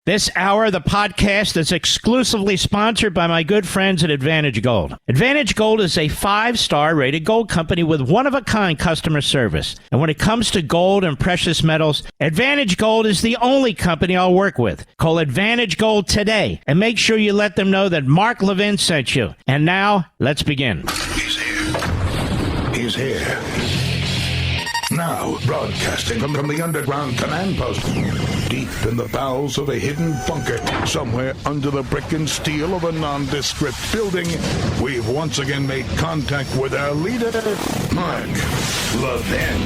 This hour of the podcast is exclusively sponsored by my good friends at Advantage Gold. Advantage Gold is a 5-star rated gold company with one-of-a-kind customer service. And when it comes to gold and precious metals, Advantage Gold is the only company I'll work with. Call Advantage Gold today and make sure you let them know that Mark Levin sent you. And now, let's begin. He's here. He's here. Now, broadcasting from the underground command post, deep in the bowels of a hidden bunker, somewhere under the brick and steel of a nondescript building, we've once again made contact with our leader, Mark Levin.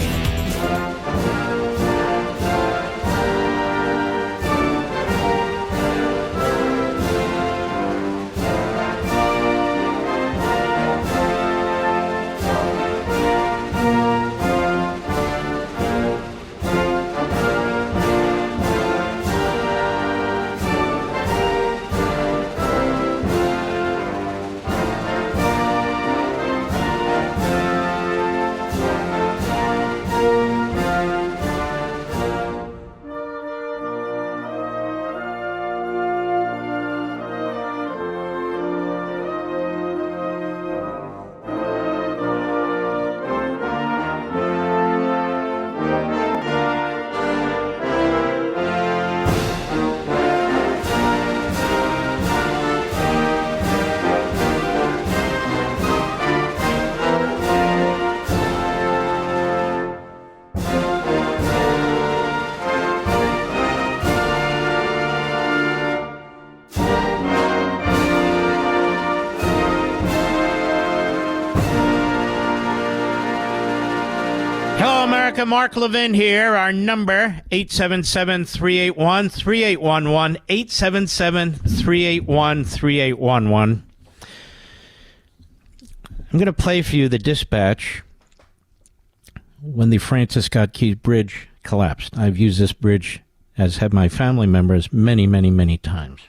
Mark Levin here. Our number, 877-381-3811, 877-381-3811. I'm going to play for you the dispatch when the Francis Scott Key Bridge collapsed. I've used this bridge, as have my family members, many, many, many times.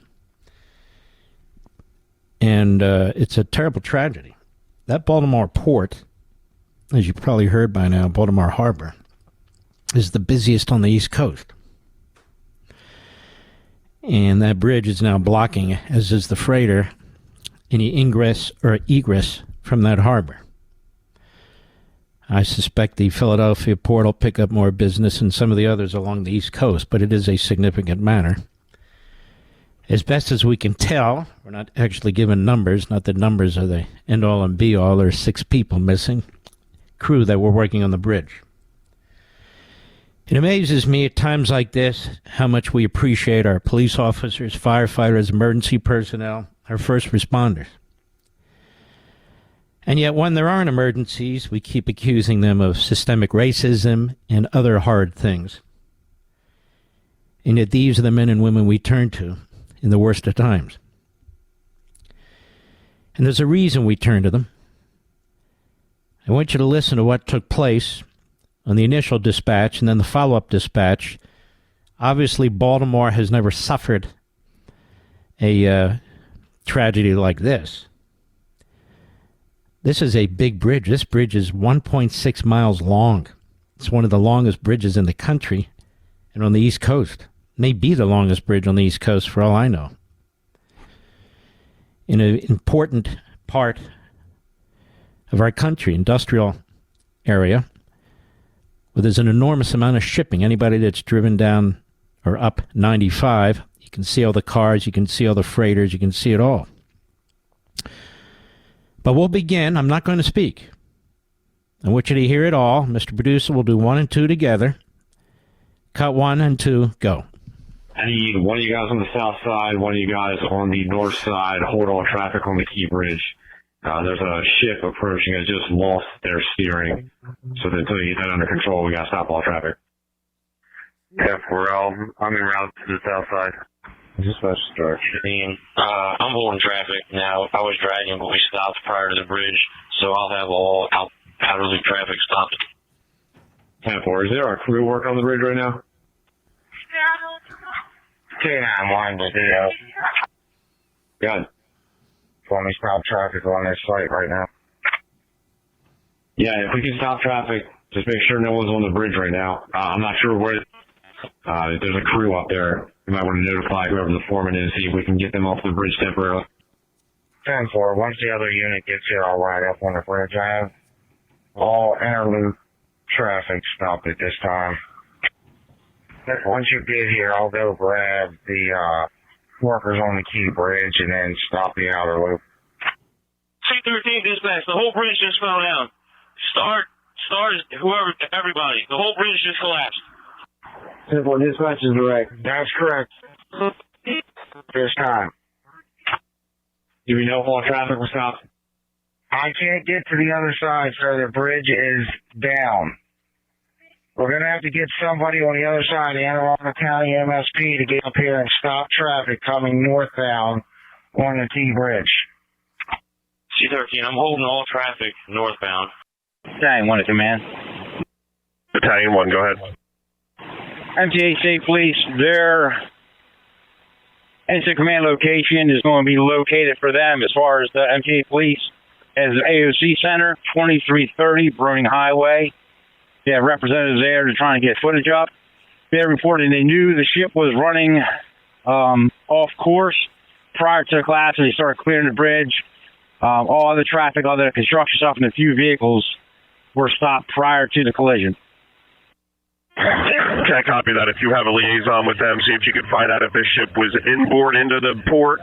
And it's a terrible tragedy. That Baltimore port, as you probably heard by now, Baltimore Harbor, is the busiest on the East Coast. And that bridge is now blocking, as is the freighter, any ingress or egress from that harbor. I suspect the Philadelphia port will pick up more business than some of the others along the East Coast, but it is a significant matter. As best as we can tell, we're not actually given numbers, not that numbers are the end-all and be-all. There are 6 people missing, crew that were working on the bridge. It amazes me at times like this how much we appreciate our police officers, firefighters, emergency personnel, our first responders. And yet when there aren't emergencies, we keep accusing them of systemic racism and other hard things. And yet these are the men and women we turn to in the worst of times. And there's a reason we turn to them. I want you to listen to what took place on the initial dispatch and then the follow-up dispatch. Obviously, Baltimore has never suffered a tragedy like this. This is a big bridge. This bridge is 1.6 miles long. It's one of the longest bridges in the country and on the East Coast. It may be the longest bridge on the East Coast for all I know. In an important part of our country, industrial area, where there's an enormous amount of shipping. Anybody that's driven down or up 95, you can see all the cars, you can see all the freighters, you can see it all. But we'll begin. I'm not going to speak. I want you to hear it all. Mr. Producer will do 1 and 2 together. Cut 1 and 2, go. I need one of you guys on the south side, one of you guys on the north side, hold all traffic on the Key Bridge. There's a ship approaching. It just lost their steering. So until you get that under control, we got to stop all traffic. Yeah, I'm en route to the south side. Dispatch start. I'm holding traffic now. I was dragging, but we stopped prior to the bridge, so I'll have all outer loop traffic stopped. 10-4. Is there a crew work on the bridge right now? Yeah, I'm on the video. Good. Want me to stop traffic on this site right now? Yeah, if we can stop traffic, just make sure no one's on the bridge right now. I'm not sure where. There's a crew up there. You might want to notify whoever the foreman is, see if we can get them off the bridge temporarily. 10-4. Once the other unit gets here, I'll ride up on the bridge. I have all interloop traffic stopped at this time. Once you get here, I'll go grab the workers on the key bridge and then stop the outer loop. C-13 dispatch, the whole bridge just fell down. Start, whoever, everybody. The whole bridge just collapsed. Simple dispatch is direct. That's correct. This time. Do we know if all traffic was stopped? I can't get to the other side, sir. The bridge is down. We're going to have to get somebody on the other side, the Engoron County MSP, to get up here and stop traffic coming northbound on the T bridge. C-13, I'm holding all traffic northbound. Battalion 1 to command. Battalion 1, go ahead. MTA State Police, their incident command location is going to be located for them as far as the MTA Police as the AOC Center, 2330 Broning Highway. They have representatives there. They're trying to get footage up. They reported they knew the ship was running off course prior to the collapse, and they started clearing the bridge. All other traffic, other construction stuff, and a few vehicles were stopped prior to the collision. Can't copy that. If you have a liaison with them, see if you can find out if this ship was inboard into the port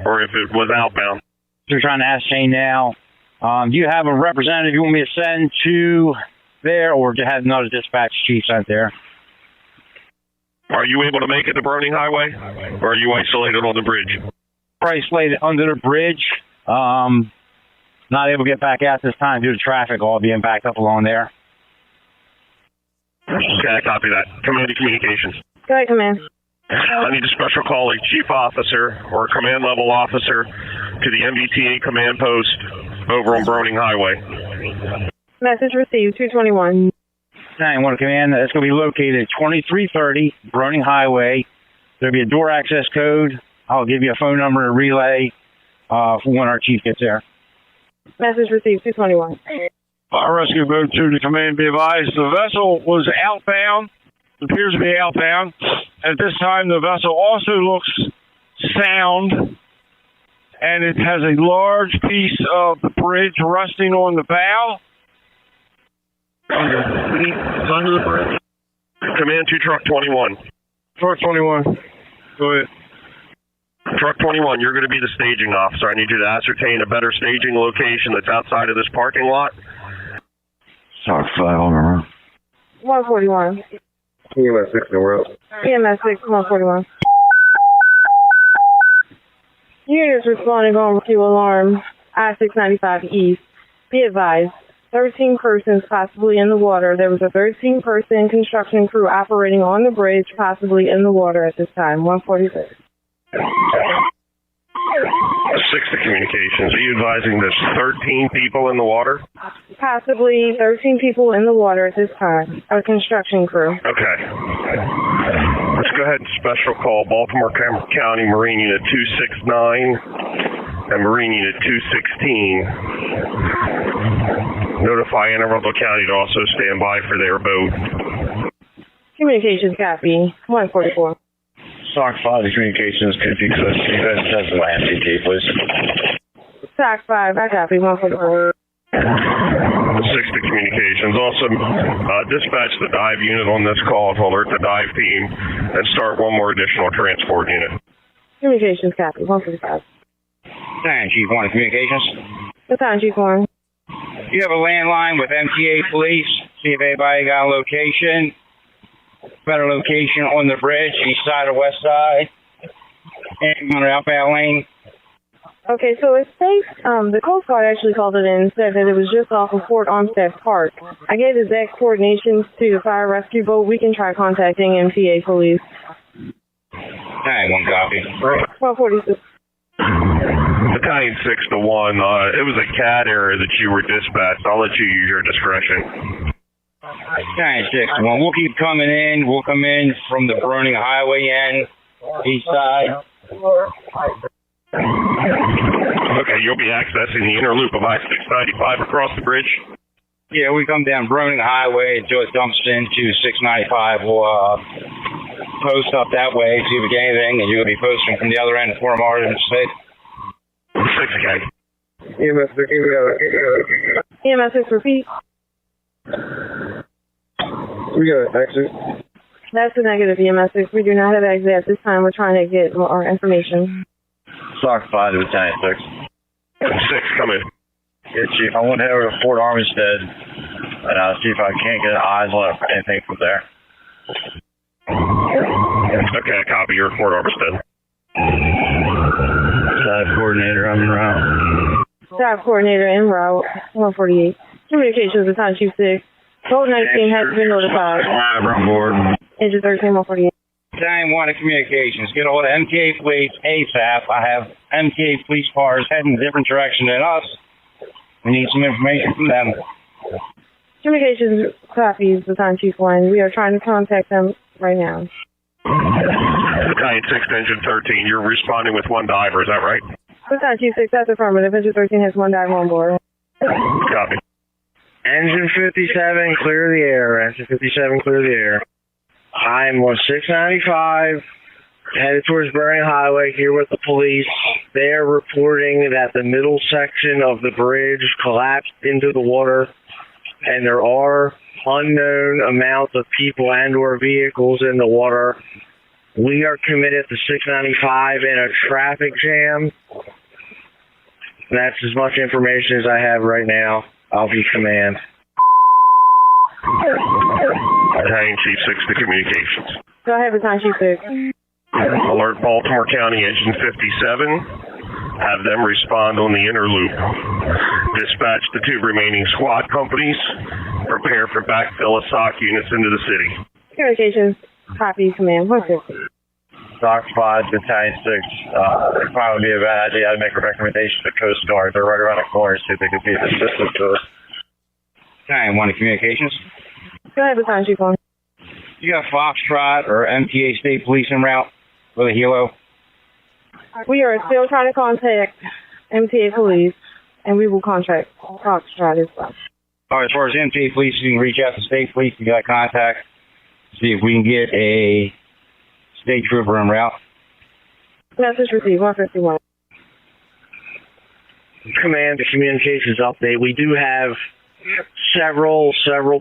or if it was outbound. They're trying to ascertain now. Do you have a representative you want me to send to there, or to have another dispatch chief sent there? Are you able to make it to Broning Highway, or are you isolated on the bridge? Isolated under the bridge. Not able to get back out this time due to traffic all being backed up along there. Can't copy that. Command to communications. Go ahead, command. I need a special call, a chief officer or a command level officer to the MVTA command post over on Broning Highway. Message received, 221. I want to command. It's going to be located at 2330 Broning Highway. There'll be a door access code. I'll give you a phone number and relay for when our chief gets there. Message received, 221. Fire rescue boat to the command be advised. The vessel was outbound. It appears to be outbound. At this time, the vessel also looks sound, and it has a large piece of the bridge resting on the bow. Under the bridge. Command to Truck 21. Truck 21. Go ahead. Truck 21, you're going to be the staging officer. I need you to ascertain a better staging location that's outside of this parking lot. Talk 5 on the run. 141. EMS 6 in world. EMS 6, 141. Units responding on rescue alarm, I-695 East. Be advised, 13 persons possibly in the water. There was a 13-person construction crew operating on the bridge, possibly in the water at this time. 146. 6 to communications. Are you advising there's 13 people in the water? Possibly 13 people in the water at this time. A construction crew. Okay. Let's go ahead and special call Baltimore County Marine Unit 269 and Marine Unit 216. Notify Anne Arundel County to also stand by for their boat. Communications copy. 144. SOC 5 to communications. Could you send my MCT, please? SOC 5, I copy. 144. 6 to communications. Also, dispatch the dive unit on this call to alert the dive team and start one more additional transport unit. Communications copy. 145. Battalion Chief 1 communications. Battalion Chief 1. You have a landline with MTA Police. See if anybody got a location. Better location on the bridge, east side or west side, and on the outbound lane. Okay, so it states the Coast Guard actually called it in and said that it was just off of Fort Armstead Park. I gave exact coordinations to the fire rescue boat. We can try contacting MTA Police. Alright, 1 copy. 1246. Battalion 6 to 1. It was a CAD error that you were dispatched. I'll let you use your discretion. Battalion 6 to 1. We'll keep coming in. We'll come in from the Broning Highway end, east side. Okay, you'll be accessing the inner loop of I-695 across the bridge? Yeah, we come down Broning Highway until it dumps into 695. We'll post up that way, see if we get anything, and you're going to be posting from the other end of Fort Martin State. 6K. EMS 6, repeat. We got an exit. That's a negative, EMS 6. We do not have exit at this time. We're trying to get more information. Stock 5 to Lieutenant 6. 6, come in. Yeah, Chief, I want to head over to Fort Armistead and see if I can't get eyes on anything from there. Okay, copy. You're at Fort Armistead. Dive coordinator, I'm en route. Dive coordinator en route, 148. Communications with Time Chief 6. Code 19 has been notified. We're on board. Engine 13, 148. Time 1 of communications. Get a hold of MTA Police ASAP. I have MTA police cars heading a different direction than us. We need some information from them. Communications copies with Time Chief 1. We are trying to contact them right now. Battalion 6 to Engine 13. You're responding with one diver, is that right? Time Chief 6, that's affirmative. Engine 13 has one diver on board. Copy. Engine 57, clear the air. Engine 57, clear the air. I'm on 695, headed towards Burning Highway here with the police. They are reporting that the middle section of the bridge collapsed into the water, and there are unknown amounts of people and or vehicles in the water. We are committed to 695 in a traffic jam. That's as much information as I have right now. I'll be command. Battalion Chief 6 to communications. Go ahead with Time Chief 6. Alert Baltimore County Engine 57. Have them respond on the inner loop. Dispatch the 2 remaining squad companies. Prepare for backfill of SOC units into the city. Communications copy command 150. Stock 5, Battalion 6. It probably would be a bad idea to make a recommendation to Coast Guard. They're right around the corner, see if they could be assistant to us. Battalion 1 of communications. Go ahead with Time Chief 1. You got Foxtrot or MTA State Police en route with a helo? We are still trying to contact MTA Police, and we will contact Foxtrot as well. All right, as far as MTA Police, you can reach out to State Police and get contact. See if we can get a state trooper en route. Message received, 151. Command, the communications update. We do have several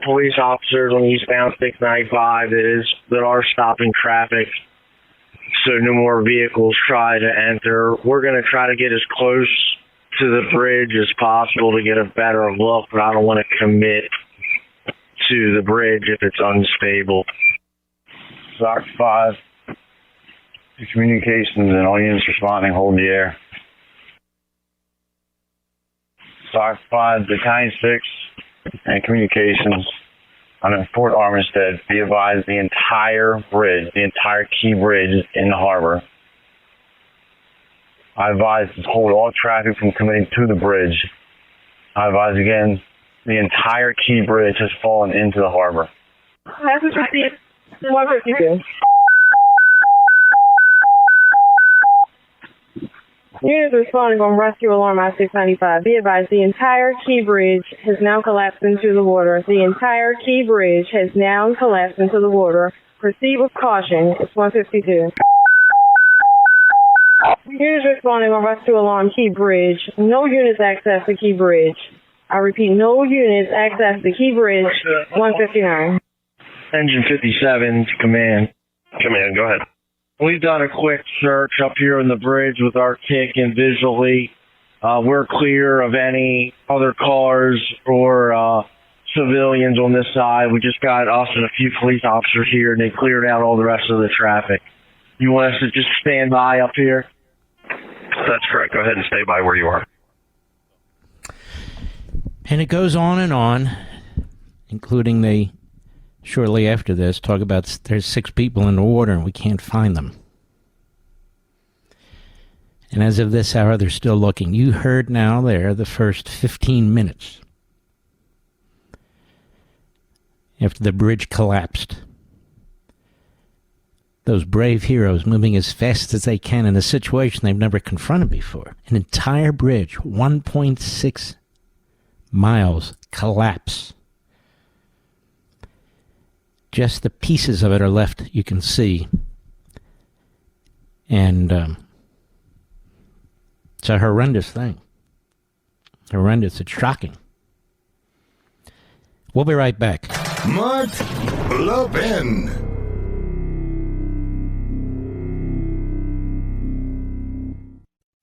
police officers on eastbound 695 that are stopping traffic, so no more vehicles try to enter. We're going to try to get as close to the bridge as possible to get a better look, but I don't want to commit to the bridge if it's unstable. SOC 5, communications and all units responding, hold the air. SOC 5, Battalion 6, and communications. I'm in Fort Armistead. Be advised, the entire bridge, the entire key bridge is in the harbor. I advise to hold all traffic from coming to the bridge. I advise again, the entire key bridge has fallen into the harbor. Message received, 152. Units responding on rescue alarm I-695. Be advised, the entire key bridge has now collapsed into the water. The entire key bridge has now collapsed into the water. Proceed with caution. It's 152. Units responding on rescue alarm key bridge. No units access the key bridge. I repeat, no units access the key bridge. 159. Engine 57 to command. Command, go ahead. We've done a quick search up here in the bridge with our kick and visually. We're clear of any other cars or civilians on this side. We just got us and a few police officers here, and they cleared out all the rest of the traffic. You want us to just stand by up here? That's correct. Go ahead and stay by where you are. And it goes on, including they, shortly after this, talk about there's 6 people in the water and we can't find them. And as of this hour, they're still looking. You heard now there the first 15 minutes after the bridge collapsed. Those brave heroes moving as fast as they can in a situation they've never confronted before. An entire bridge, 1.6 miles, collapse. Just the pieces of it are left, you can see, And it's a horrendous thing. Horrendous. It's shocking. We'll be right back. Mark Levin.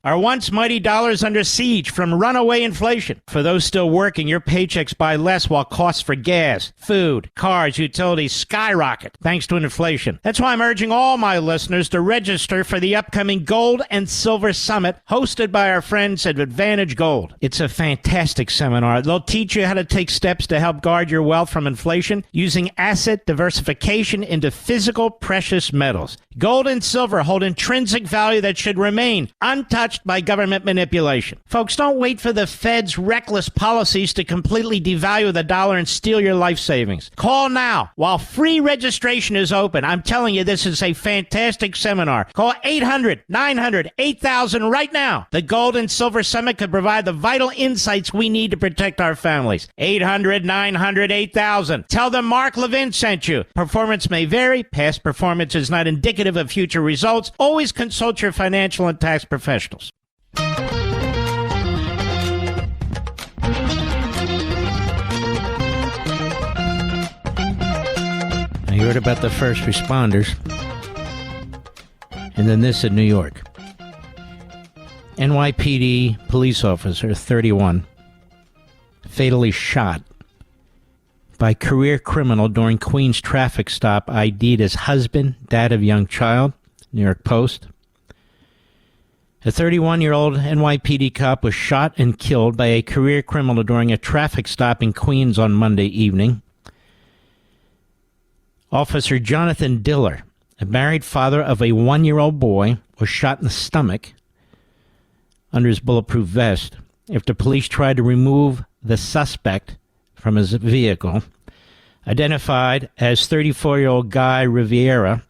Our once mighty dollar's under siege from runaway inflation. For those still working, your paychecks buy less while costs for gas, food, cars, utilities skyrocket thanks to inflation. That's why I'm urging all my listeners to register for the upcoming Gold and Silver Summit hosted by our friends at Advantage Gold. It's a fantastic seminar. They'll teach you how to take steps to help guard your wealth from inflation using asset diversification into physical precious metals. Gold and silver hold intrinsic value that should remain untouched by government manipulation. Folks, don't wait for the Fed's reckless policies to completely devalue the dollar and steal your life savings. Call now while free registration is open. I'm telling you, this is a fantastic seminar. Call 800-900-8000 right now. The Gold and Silver Summit could provide the vital insights we need to protect our families. 800-900-8000. Tell them Mark Levin sent you. Performance may vary. Past performance is not indicative of future results. Always consult your financial and tax professionals. I heard about the first responders, and then this in New York. NYPD police officer 31 fatally shot by career criminal during Queens traffic stop ID'd as husband, dad of young child. New York Post. A 31-year-old NYPD cop was shot and killed by a career criminal during a traffic stop in Queens on Monday evening. Officer Jonathan Diller, a married father of a 1-year-old boy, was shot in the stomach under his bulletproof vest after police tried to remove the suspect from his vehicle, identified as 34-year-old Guy Riviera,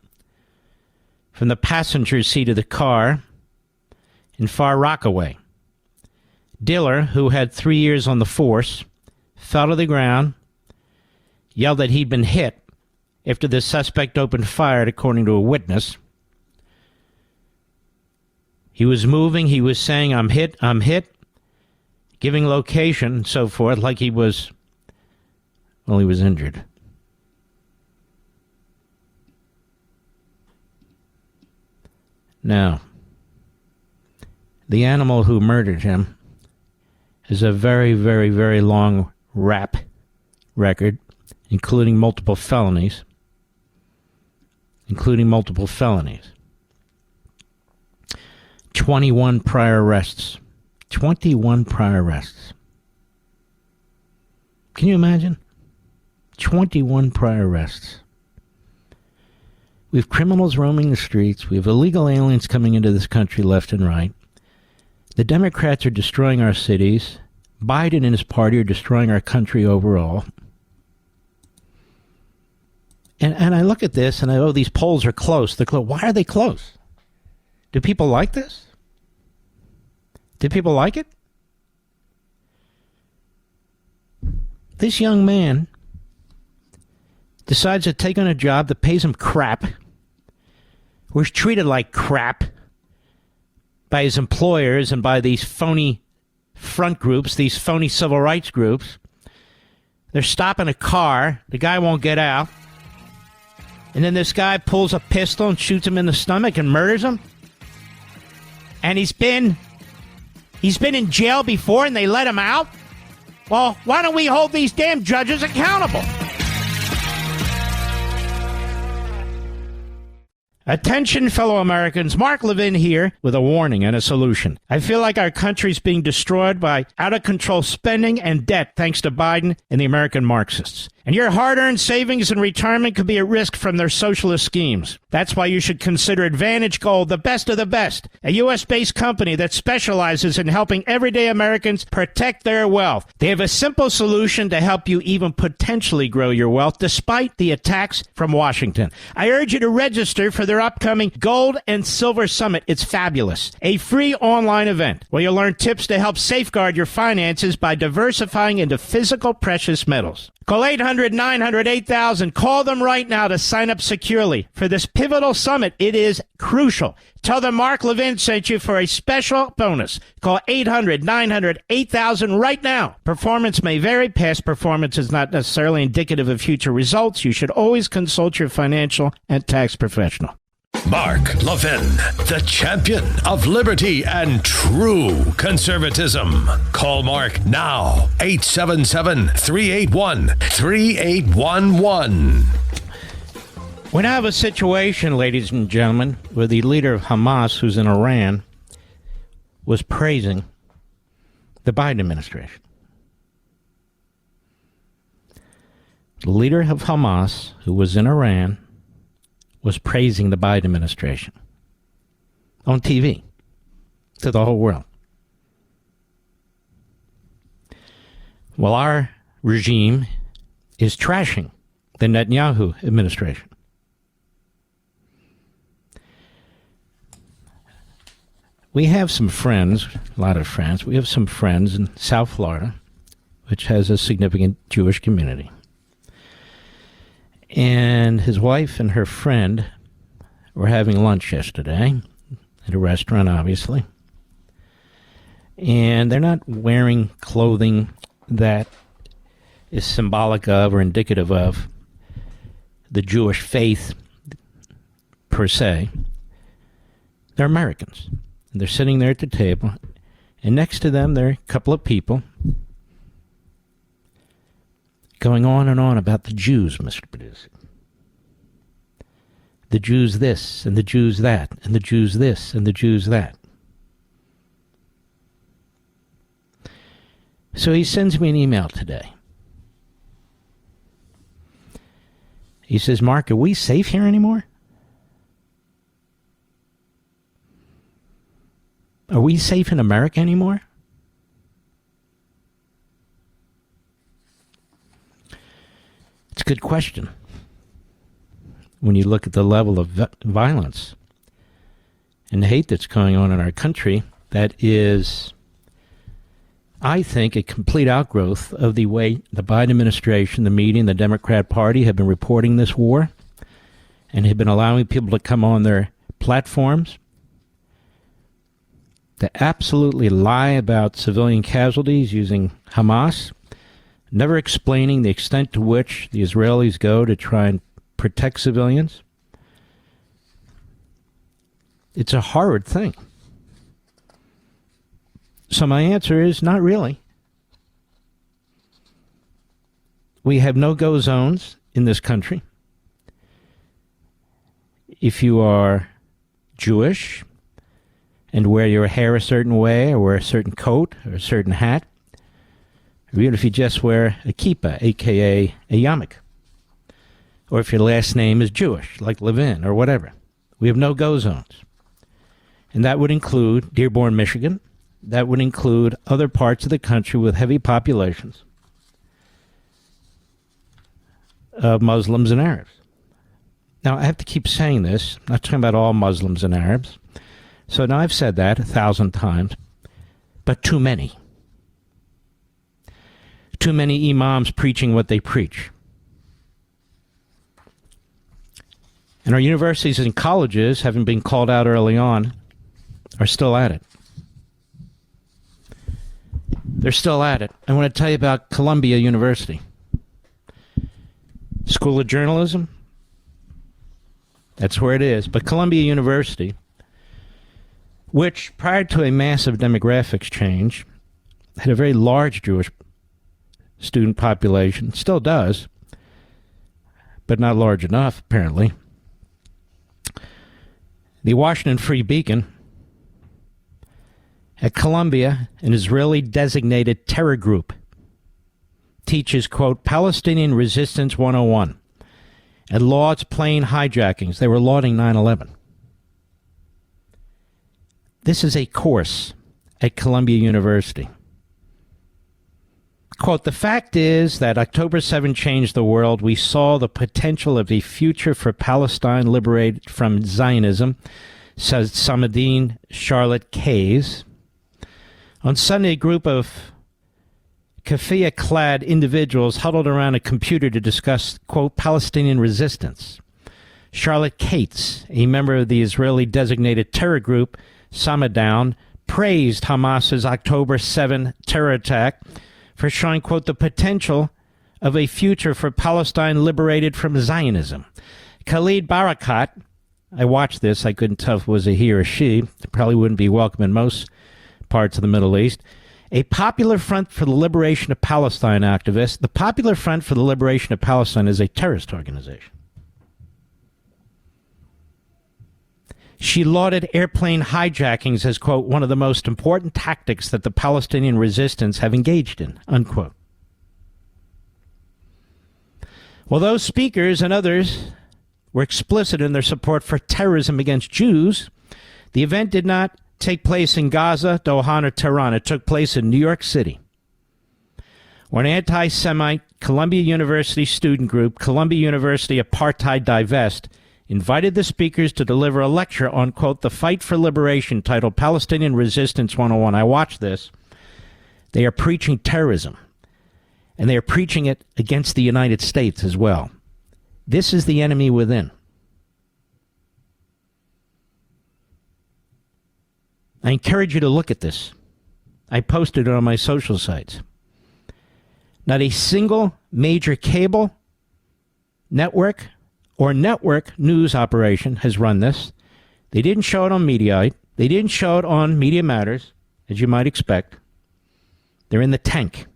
from the passenger seat of the car in Far Rockaway. Diller, who had 3 years on the force, fell to the ground, yelled that he'd been hit after the suspect opened fire, according to a witness. He was moving, he was saying, I'm hit, giving location and so forth, like he was injured. Now, the animal who murdered him has a very, very, very long rap record, including multiple felonies. 21 prior arrests. 21 prior arrests. Can you imagine? 21 prior arrests. We have criminals roaming the streets. We have illegal aliens coming into this country left and right. The Democrats are destroying our cities. Biden and his party are destroying our country overall. And I look at this and these polls are close. They're close. Why are they close? Do people like this? Do people like it? This young man decides to take on a job that pays him crap, was treated like crap by his employers and by these phony front groups, these phony civil rights groups. They're stopping a car. The guy won't get out. And then this guy pulls a pistol and shoots him in the stomach and murders him. And he's been in jail before and they let him out? Well, why don't we hold these damn judges accountable? Attention, fellow Americans. Mark Levin here with a warning and a solution. I feel like our country's being destroyed by out-of-control spending and debt thanks to Biden and the American Marxists. And your hard-earned savings and retirement could be at risk from their socialist schemes. That's why you should consider Advantage Gold, the best of the best, a U.S.-based company that specializes in helping everyday Americans protect their wealth. They have a simple solution to help you even potentially grow your wealth despite the attacks from Washington. I urge you to register for their upcoming Gold and Silver Summit. It's fabulous. A free online event where you'll learn tips to help safeguard your finances by diversifying into physical precious metals. Call 800 800-900-8000. Call them right now to sign up securely for this pivotal summit. It is crucial. Tell them Mark Levin sent you for a special bonus. Call 800-900-8000 right now. Performance may vary. Past performance is not necessarily indicative of future results. You should always consult your financial and tax professional. Mark Levin, the champion of liberty and true conservatism. Call Mark now, 877-381-3811. We now have a situation, ladies and gentlemen, where the leader of Hamas, who's in Iran, was praising the Biden administration. The leader of Hamas, who was in Iran, was praising the Biden administration on TV to the whole world. Well, our regime is trashing the Netanyahu administration. We have some friends, a lot of friends. We have some friends in South Florida, which has a significant Jewish community. And his wife and her friend were having lunch yesterday at a restaurant, obviously. And they're not wearing clothing that is symbolic of or indicative of the Jewish faith per se. They're Americans. And they're sitting there at the table. And next to them, there are a couple of people going on and on about the Jews, Mr. Producer. The Jews this, and the Jews that, and the Jews this, and the Jews that. So he sends me an email today. He says, Mark, are we safe here anymore? Are we safe in America anymore? It's a good question. When you look at the level of violence and hate that's going on in our country, that is, I think, a complete outgrowth of the way the Biden administration, the media, and the Democrat Party have been reporting this war and have been allowing people to come on their platforms to absolutely lie about civilian casualties using Hamas, never explaining the extent to which the Israelis go to try and protect civilians. It's a horrid thing. So my answer is not really. We have no-go zones in this country. If you are Jewish and wear your hair a certain way, or wear a certain coat, or a certain hat, or even if you just wear a kippah, a.k.a. a yarmulke, or if your last name is Jewish, like Levin, or whatever. We have no-go zones. And that would include Dearborn, Michigan. That would include other parts of the country with heavy populations of Muslims and Arabs. Now, I have to keep saying this. I'm not talking about all Muslims and Arabs. So now I've said that 1,000 times, but too many. Too many imams preaching what they preach. And our universities and colleges, having been called out early on, are still at it. They're still at it. I want to tell you about Columbia University. School of Journalism, that's where it is. But Columbia University, which prior to a massive demographics change, had a very large Jewish student population, still does, but not large enough, apparently. The Washington Free Beacon, at Columbia, an Israeli-designated terror group, teaches, quote, Palestinian Resistance 101, and lauds plane hijackings. They were lauding 9/11. This is a course at Columbia University. Quote, the fact is that October 7 changed the world. We saw the potential of a future for Palestine liberated from Zionism, says Samadine Charlotte Kays. On Sunday, a group of keffiyeh-clad individuals huddled around a computer to discuss, quote, Palestinian resistance. Charlotte Cates, a member of the Israeli-designated terror group Samadown, praised Hamas's October 7 terror attack for showing, quote, the potential of a future for Palestine liberated from Zionism. Khalid Barakat, I watched this, I couldn't tell if it was a he or she, it probably wouldn't be welcome in most parts of the Middle East, a Popular Front for the Liberation of Palestine activist. The Popular Front for the Liberation of Palestine is a terrorist organization. She lauded airplane hijackings as, quote, one of the most important tactics that the Palestinian resistance have engaged in, unquote. Well, those speakers and others were explicit in their support for terrorism against Jews. The event did not take place in Gaza, Doha, or Tehran. It took place in New York City, where an anti-Semite Columbia University student group, Columbia University Apartheid Divest, invited the speakers to deliver a lecture on, quote, the fight for liberation, titled Palestinian Resistance 101. I watched this. They are preaching terrorism, and they are preaching it against the United States as well. This is the enemy within. I encourage you to look at this. I posted it on my social sites. Not a single major cable network or network news operation has run this. They didn't show it on Mediaite. They didn't show it on Media Matters, as you might expect. They're in the tank.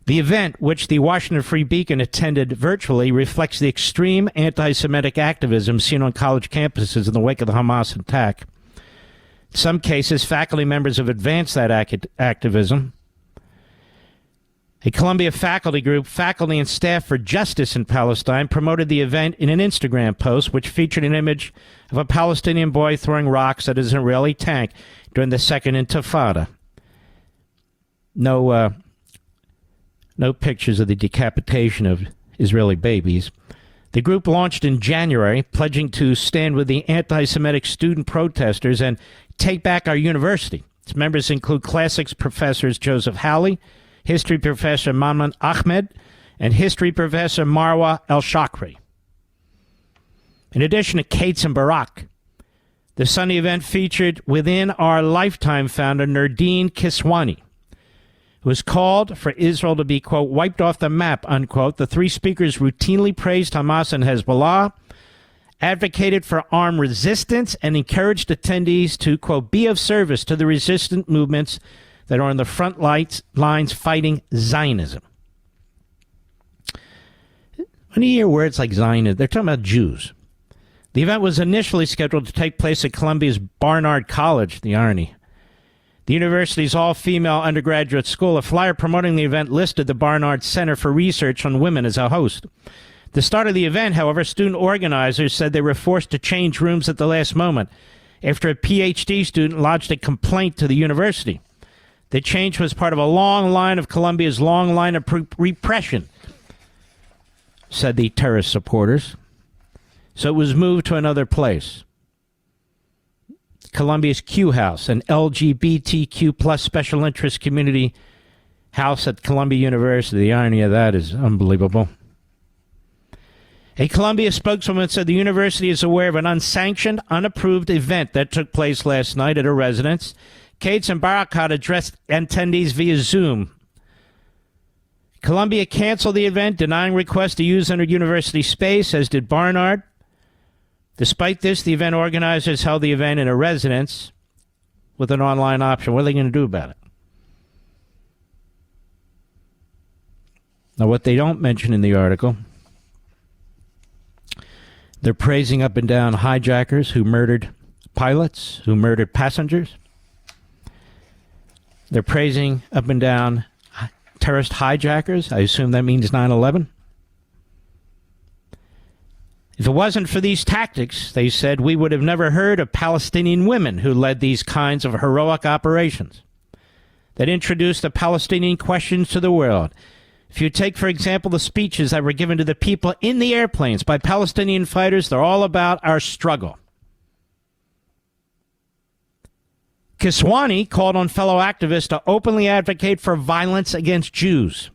The event, which the Washington Free Beacon attended virtually, reflects the extreme anti-Semitic activism seen on college campuses in the wake of the Hamas attack. In some cases, faculty members have advanced that activism. A Columbia faculty group, Faculty and Staff for Justice in Palestine, promoted the event in an Instagram post which featured an image of a Palestinian boy throwing rocks at an Israeli tank during the Second Intifada. No pictures of the decapitation of Israeli babies. The group launched in January, pledging to stand with the anti-Semitic student protesters and take back our university. Its members include classics professors Joseph Hawley, history professor Maman Ahmed, and history professor Marwa El-Shakri. In addition to Cates and Barak, the Sunday event featured Within Our Lifetime founder Nurdin Kiswani, who has called for Israel to be, quote, wiped off the map, unquote. The three speakers routinely praised Hamas and Hezbollah, advocated for armed resistance, and encouraged attendees to, quote, be of service to the resistant movements that are on the front lines fighting Zionism. When you hear words like Zionism, they're talking about Jews. The event was initially scheduled to take place at Columbia's Barnard College, the irony. The university's all-female undergraduate school. A flyer promoting the event listed the Barnard Center for Research on Women as a host. At the start of the event, however, student organizers said they were forced to change rooms at the last moment after a PhD student lodged a complaint to the university. The change was part of a long line of Columbia's long line of repression, said the terrorist supporters. So it was moved to another place. Columbia's Q House, an LGBTQ plus special interest community house at Columbia University. The irony of that is unbelievable. A Columbia spokeswoman said the university is aware of an unsanctioned, unapproved event that took place last night at a residence. Cates and Barakat addressed attendees via Zoom. Columbia canceled the event, denying requests to use their university space, as did Barnard. Despite this, the event organizers held the event in a residence with an online option. What are they going to do about it? Now, what they don't mention in the article, they're praising up and down hijackers who murdered pilots, who murdered passengers. They're praising up and down terrorist hijackers. I assume that means 9/11. If it wasn't for these tactics, they said, we would have never heard of Palestinian women who led these kinds of heroic operations that introduced the Palestinian questions to the world. If you take, for example, the speeches that were given to the people in the airplanes by Palestinian fighters, they're all about our struggle. Kiswani called on fellow activists to openly advocate for violence against Jews.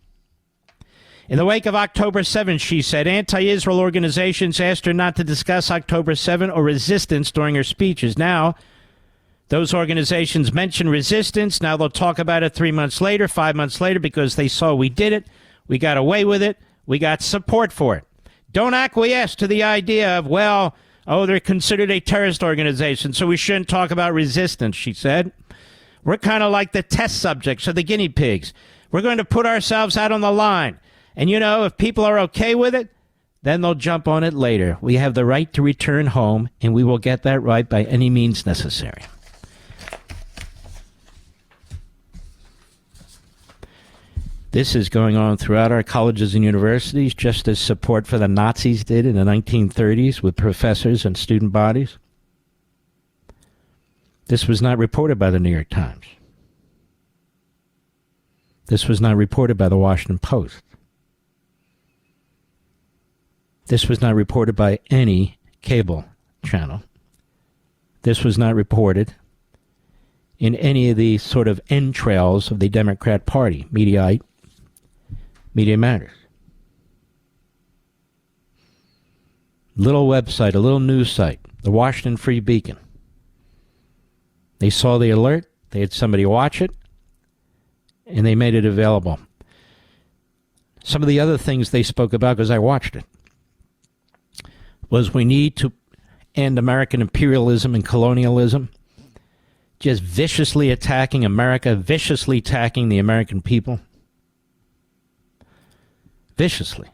In the wake of October 7th, she said, anti-Israel organizations asked her not to discuss October 7th or resistance during her speeches. Now, those organizations mention resistance. Now they'll talk about it 3 months later, 5 months later, because they saw we did it. We got away with it. We got support for it. Don't acquiesce to the idea of, well, they're considered a terrorist organization, so we shouldn't talk about resistance, she said. We're kind of like the test subjects or the guinea pigs. We're going to put ourselves out on the line. And, if people are okay with it, then they'll jump on it later. We have the right to return home, and we will get that right by any means necessary. This is going on throughout our colleges and universities, just as support for the Nazis did in the 1930s with professors and student bodies. This was not reported by the New York Times. This was not reported by the Washington Post. This was not reported by any cable channel. This was not reported in any of the sort of entrails of the Democrat Party, Mediaite, Media Matters. Little website, a little news site, the Washington Free Beacon. They saw the alert, they had somebody watch it, and they made it available. Some of the other things they spoke about, because I watched it, was we need to end American imperialism and colonialism, just viciously attacking America, viciously attacking the American people. Viciously.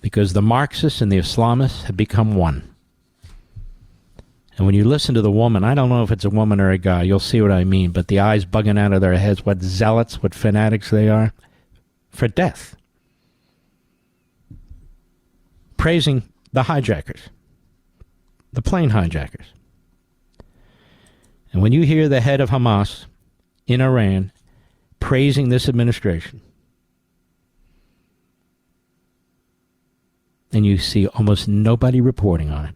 Because the Marxists and the Islamists have become one. And when you listen to the woman, I don't know if it's a woman or a guy, you'll see what I mean, but the eyes bugging out of their heads, what zealots, what fanatics they are, for death. Praising the hijackers, the plane hijackers. And when you hear the head of Hamas in Iran praising this administration, and you see almost nobody reporting on it,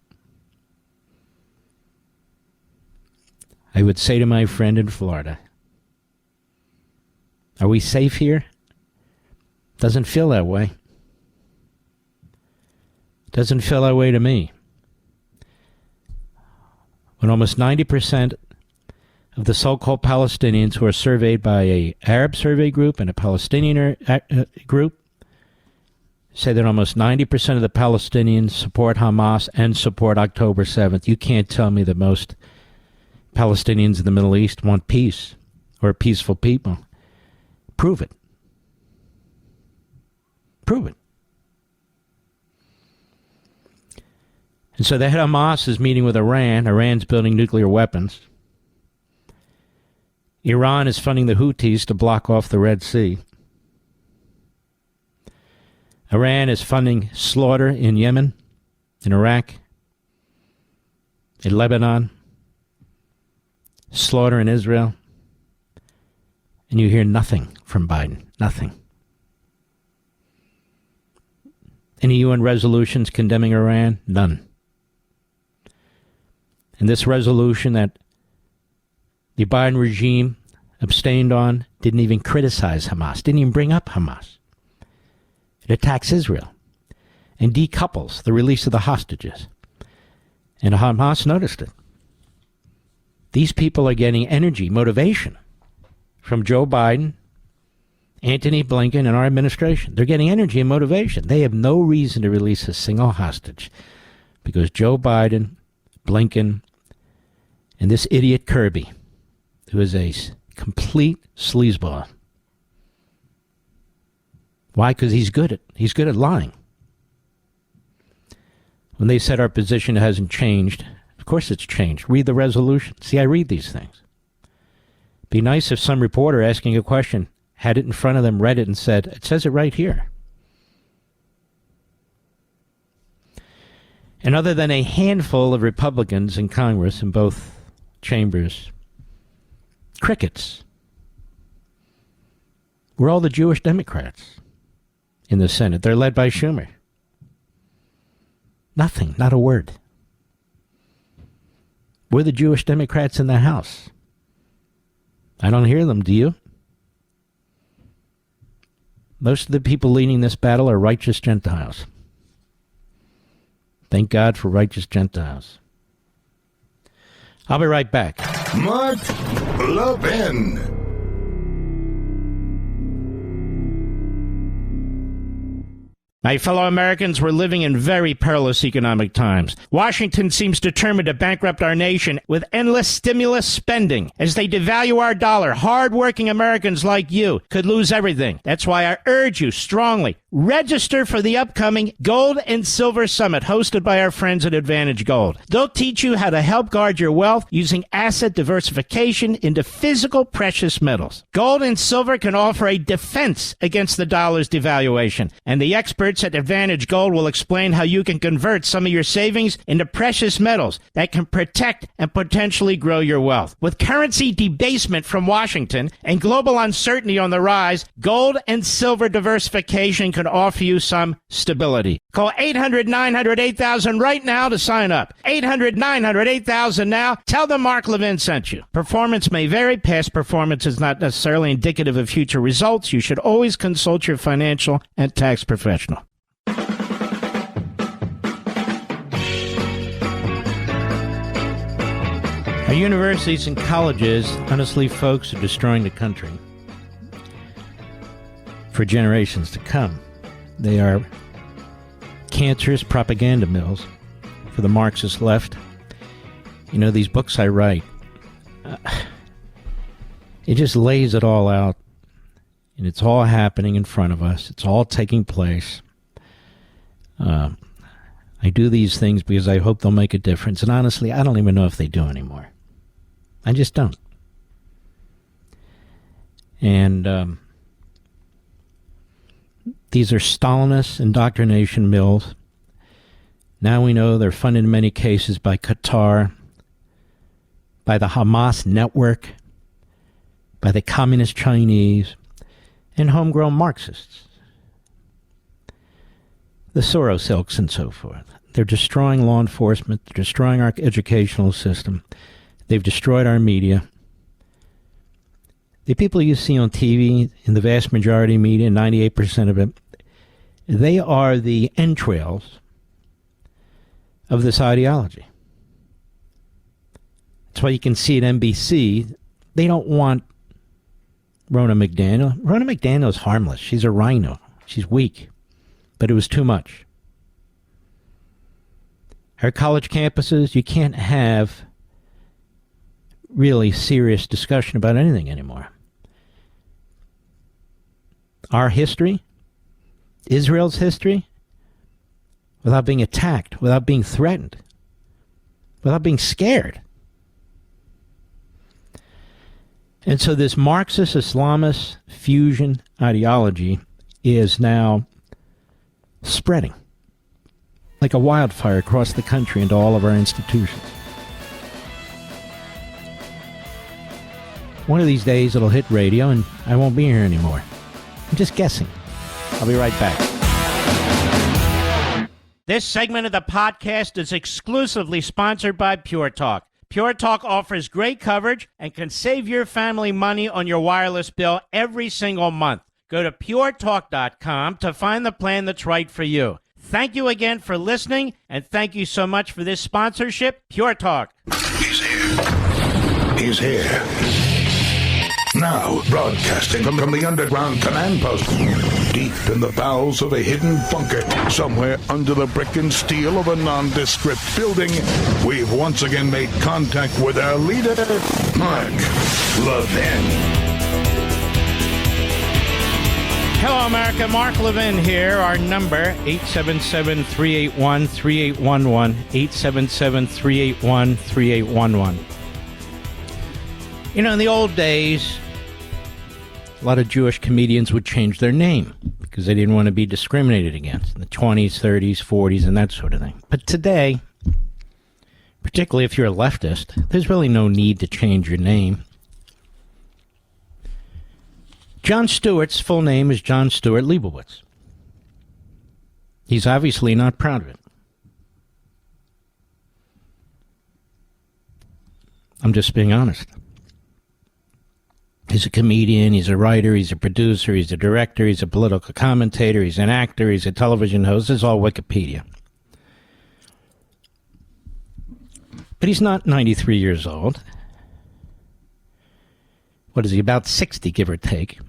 I would say to my friend in Florida, are we safe here? Doesn't feel that way. Doesn't feel that way to me. When almost 90% of the so-called Palestinians who are surveyed by an Arab survey group and a Palestinian group say that almost 90% of the Palestinians support Hamas and support October 7th, you can't tell me that most Palestinians in the Middle East want peace or peaceful people. Prove it. Prove it. And so the head of Hamas is meeting with Iran. Iran's building nuclear weapons. Iran is funding the Houthis to block off the Red Sea. Iran is funding slaughter in Yemen, in Iraq, in Lebanon, slaughter in Israel. And you hear nothing from Biden. Nothing. Any UN resolutions condemning Iran? None. And this resolution that the Biden regime abstained on didn't even criticize Hamas, didn't even bring up Hamas. It attacks Israel and decouples the release of the hostages. And Hamas noticed it. These people are getting energy, motivation from Joe Biden, Antony Blinken, and our administration. They're getting energy and motivation. They have no reason to release a single hostage because Joe Biden, Blinken, and this idiot Kirby, who is a complete sleazeball. Why? Because he's good at lying. When they said our position hasn't changed, of course it's changed. Read the resolution. See, I read these things. Be nice if some reporter asking a question had it in front of them, read it, and said, it says it right here. And other than a handful of Republicans in Congress in both chambers, crickets. We're all the Jewish Democrats in the Senate. They're led by Schumer. Nothing, not a word. We're the Jewish Democrats in the House. I don't hear them, do you? Most of the people leading this battle are righteous Gentiles. Thank God for righteous Gentiles. I'll be right back. Mark Levin. My fellow Americans, we're living in very perilous economic times. Washington seems determined to bankrupt our nation with endless stimulus spending. As they devalue our dollar, hard-working Americans like you could lose everything. That's why I urge you strongly, register for the upcoming Gold and Silver Summit hosted by our friends at Advantage Gold. They'll teach you how to help guard your wealth using asset diversification into physical precious metals. Gold and silver can offer a defense against the dollar's devaluation, and the experts at Advantage Gold will explain how you can convert some of your savings into precious metals that can protect and potentially grow your wealth. With currency debasement from Washington and global uncertainty on the rise, gold and silver diversification can offer you some stability. Call 800-900-8000 right now to sign up. 800-900-8000 now. Tell them Mark Levin sent you. Performance may vary. Past performance is not necessarily indicative of future results. You should always consult your financial and tax professional. Our universities and colleges, honestly, folks, are destroying the country for generations to come. They are cancerous propaganda mills for the Marxist left. You know, these books I write, it just lays it all out, and it's all happening in front of us. It's all taking place. I do these things because I hope they'll make a difference, and honestly, I don't even know if they do anymore. I just don't. And these are Stalinist indoctrination mills. Now we know they're funded in many cases by Qatar, by the Hamas network, by the communist Chinese, and homegrown Marxists. The Soros ilks and so forth. They're destroying law enforcement. They're destroying our educational system. They've destroyed our media. The people you see on TV, in the vast majority of media, 98% of it, they are the entrails of this ideology. That's why you can see at NBC, they don't want Ronna McDaniel. Ronna McDaniel is harmless. She's a rhino. She's weak. But it was too much. Our college campuses, you can't have really serious discussion about anything anymore. Our history, Israel's history, without being attacked, without being threatened, without being scared. And so this Marxist Islamist fusion ideology is now spreading like a wildfire across the country into all of our institutions. One of these days it'll hit radio and I won't be here anymore. I'm just guessing. I'll be right back. This segment of the podcast is exclusively sponsored by Pure Talk. Pure Talk offers great coverage and can save your family money on your wireless bill every single month. Go to puretalk.com to find the plan that's right for you. Thank you again for listening, and thank you so much for this sponsorship, Pure Talk. He's here. He's here. Now, broadcasting from the underground command post, deep in the bowels of a hidden bunker, somewhere under the brick and steel of a nondescript building, we've once again made contact with our leader, Mark Levin. Hello, America. Mark Levin here. Our number, 877-381-3811, 877-381-3811. You know, in the old days, a lot of Jewish comedians would change their name because they didn't want to be discriminated against in the 20s, 30s, 40s, and that sort of thing. But today, particularly if you're a leftist, there's really no need to change your name. Jon Stewart's full name is Jon Stewart Leibowitz. He's obviously not proud of it. I'm just being honest. He's a comedian, he's a writer, he's a producer, he's a director, he's a political commentator, he's an actor, he's a television host. This is all Wikipedia. But he's not 93 years old. What is he, about 60, give or take?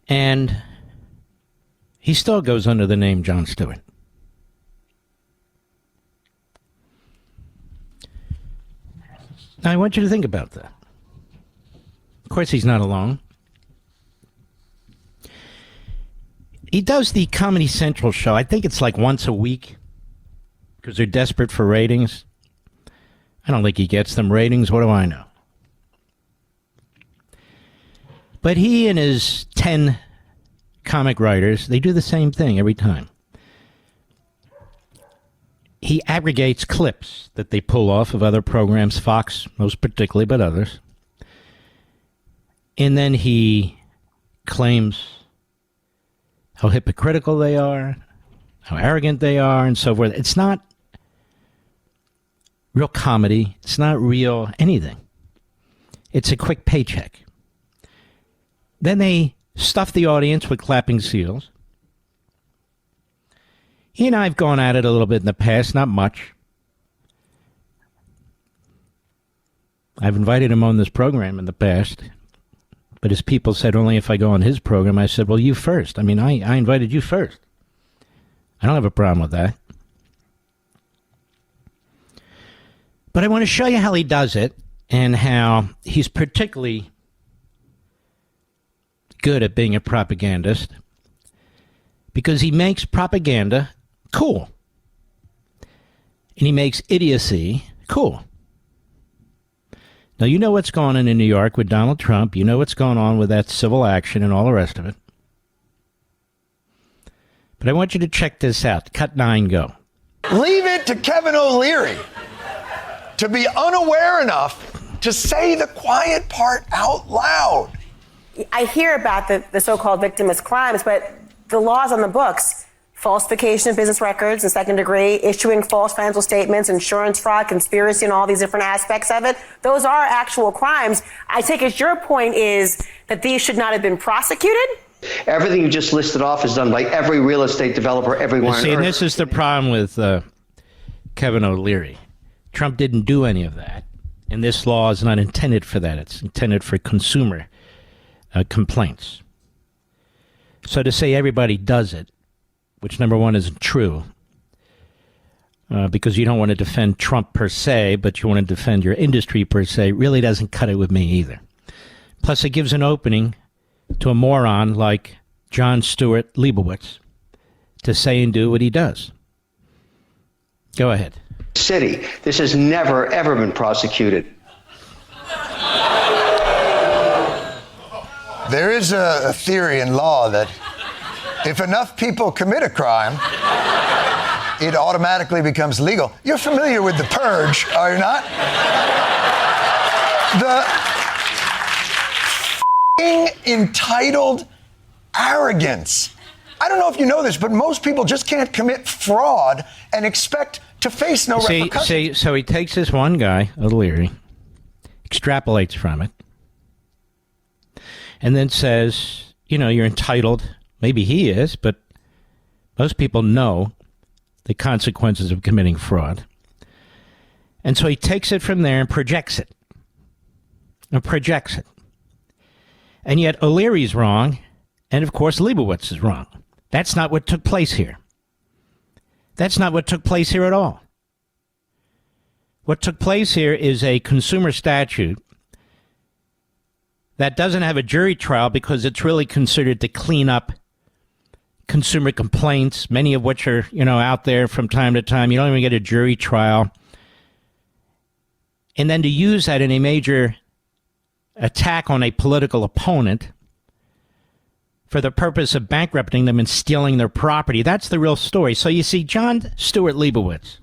And he still goes under the name Jon Stewart. Now, I want you to think about that. Of course, he's not alone. He does the Comedy Central show. I think it's like once a week because they're desperate for ratings. I don't think he gets them ratings. What do I know? But he and his 10 comic writers, they do the same thing every time. He aggregates clips that they pull off of other programs, Fox most particularly, but others. And then he claims how hypocritical they are, how arrogant they are, and so forth. It's not real comedy. It's not real anything. It's a quick paycheck. Then they stuff the audience with clapping seals. He and I have gone at it a little bit in the past, not much. I've invited him on this program in the past, but his people said only if I go on his program. I said, well, you first. I mean, I invited you first. I don't have a problem with that. But I want to show you how he does it and how he's particularly good at being a propagandist because he makes propaganda cool. And he makes idiocy cool. Now, you know what's going on in New York with Donald Trump. You know what's going on with that civil action and all the rest of it. But I want you to check this out. Cut 9, go. Leave it to Kevin O'Leary to be unaware enough to say the quiet part out loud. I hear about the so-called victimless crimes, but the laws on the books, falsification of business records in second degree, issuing false financial statements, insurance fraud, conspiracy, and all these different aspects of it, those are actual crimes. I take it your point is that these should not have been prosecuted? Everything you just listed off is done by every real estate developer everywhere on See, Earth. and this is the problem with Kevin O'Leary. Trump didn't do any of that, and this law is not intended for that. It's intended for consumer complaints. So to say everybody does it, which number one isn't true, because you don't want to defend Trump per se, but you want to defend your industry per se, really doesn't cut it with me either. Plus, it gives an opening to a moron like Jon Stewart Leibowitz to say and do what he does. Go ahead. City. This has never, ever been prosecuted. There is a theory in law that if enough people commit a crime, it automatically becomes legal. You're familiar with the purge, are you not? The entitled arrogance. I don't know if you know this, but most people just can't commit fraud and expect to face no repercussions. So he takes this one guy, O'Leary, extrapolates from it, and then says, you know, you're entitled. Maybe he is, but most people know the consequences of committing fraud. And so he takes it from there and projects it. And yet O'Leary's wrong, and of course Leibowitz is wrong. That's not what took place here. That's not what took place here at all. What took place here is a consumer statute that doesn't have a jury trial because it's really considered to clean up consumer complaints, many of which are, out there from time to time. You don't even get a jury trial. And then to use that in a major attack on a political opponent for the purpose of bankrupting them and stealing their property, that's the real story. So you see, Jon Stewart Leibowitz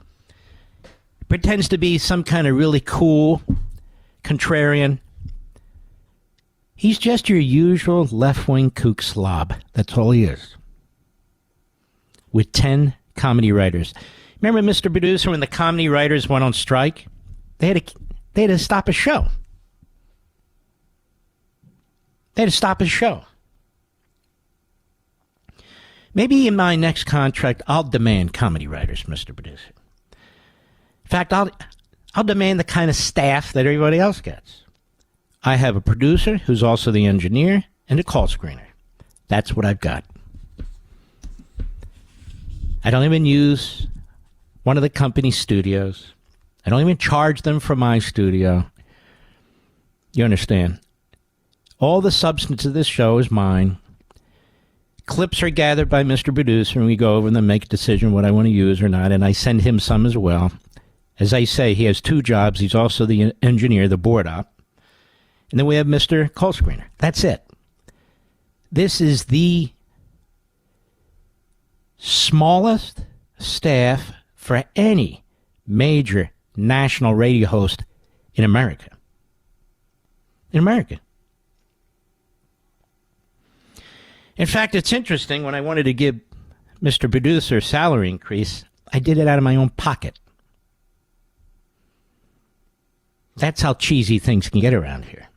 pretends to be some kind of really cool contrarian. He's just your usual left-wing kook slob. That's all he is. With 10 comedy writers. Remember, Mr. Producer, when the comedy writers went on strike They had to stop a show. They had to stop his show. Maybe in my next contract, I'll demand comedy writers, Mr. Producer. In fact, I'll demand the kind of staff that everybody else gets. I have a producer who's also the engineer and a call screener. That's what I've got. I don't even use one of the company's studios. I don't even charge them for my studio. You understand? All the substance of this show is mine. Clips are gathered by Mr. Producer, and we go over them, make a decision what I want to use or not, and I send him some as well. As I say, he has two jobs. He's also the engineer, the board op. And then we have Mr. Call Screener. That's it. This is the smallest staff for any major national radio host in America. In America. In fact, it's interesting, when I wanted to give Mr. Producer a salary increase, I did it out of my own pocket. That's how cheesy things can get around here.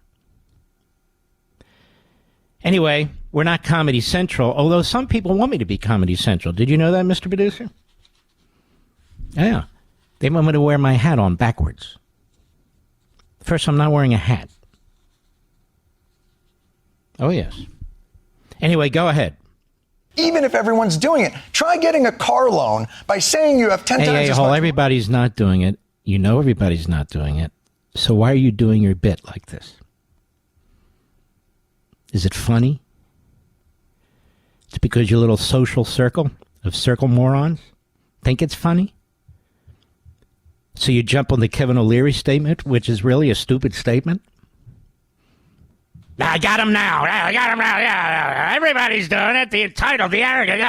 Anyway, we're not Comedy Central, although some people want me to be Comedy Central. Did you know that, Mr. Producer? Yeah. They want me to wear my hat on backwards. First, I'm not wearing a hat. Oh, yes. Anyway, go ahead. Even if everyone's doing it, try getting a car loan by saying you have 10 times as much. Everybody's not doing it. You know everybody's not doing it. So why are you doing your bit like this? Is it funny? It's because your little social circle of circle morons think it's funny? So you jump on the Kevin O'Leary statement, which is really a stupid statement? I got him now. I got him now. Yeah, everybody's doing it. The entitled, the arrogant.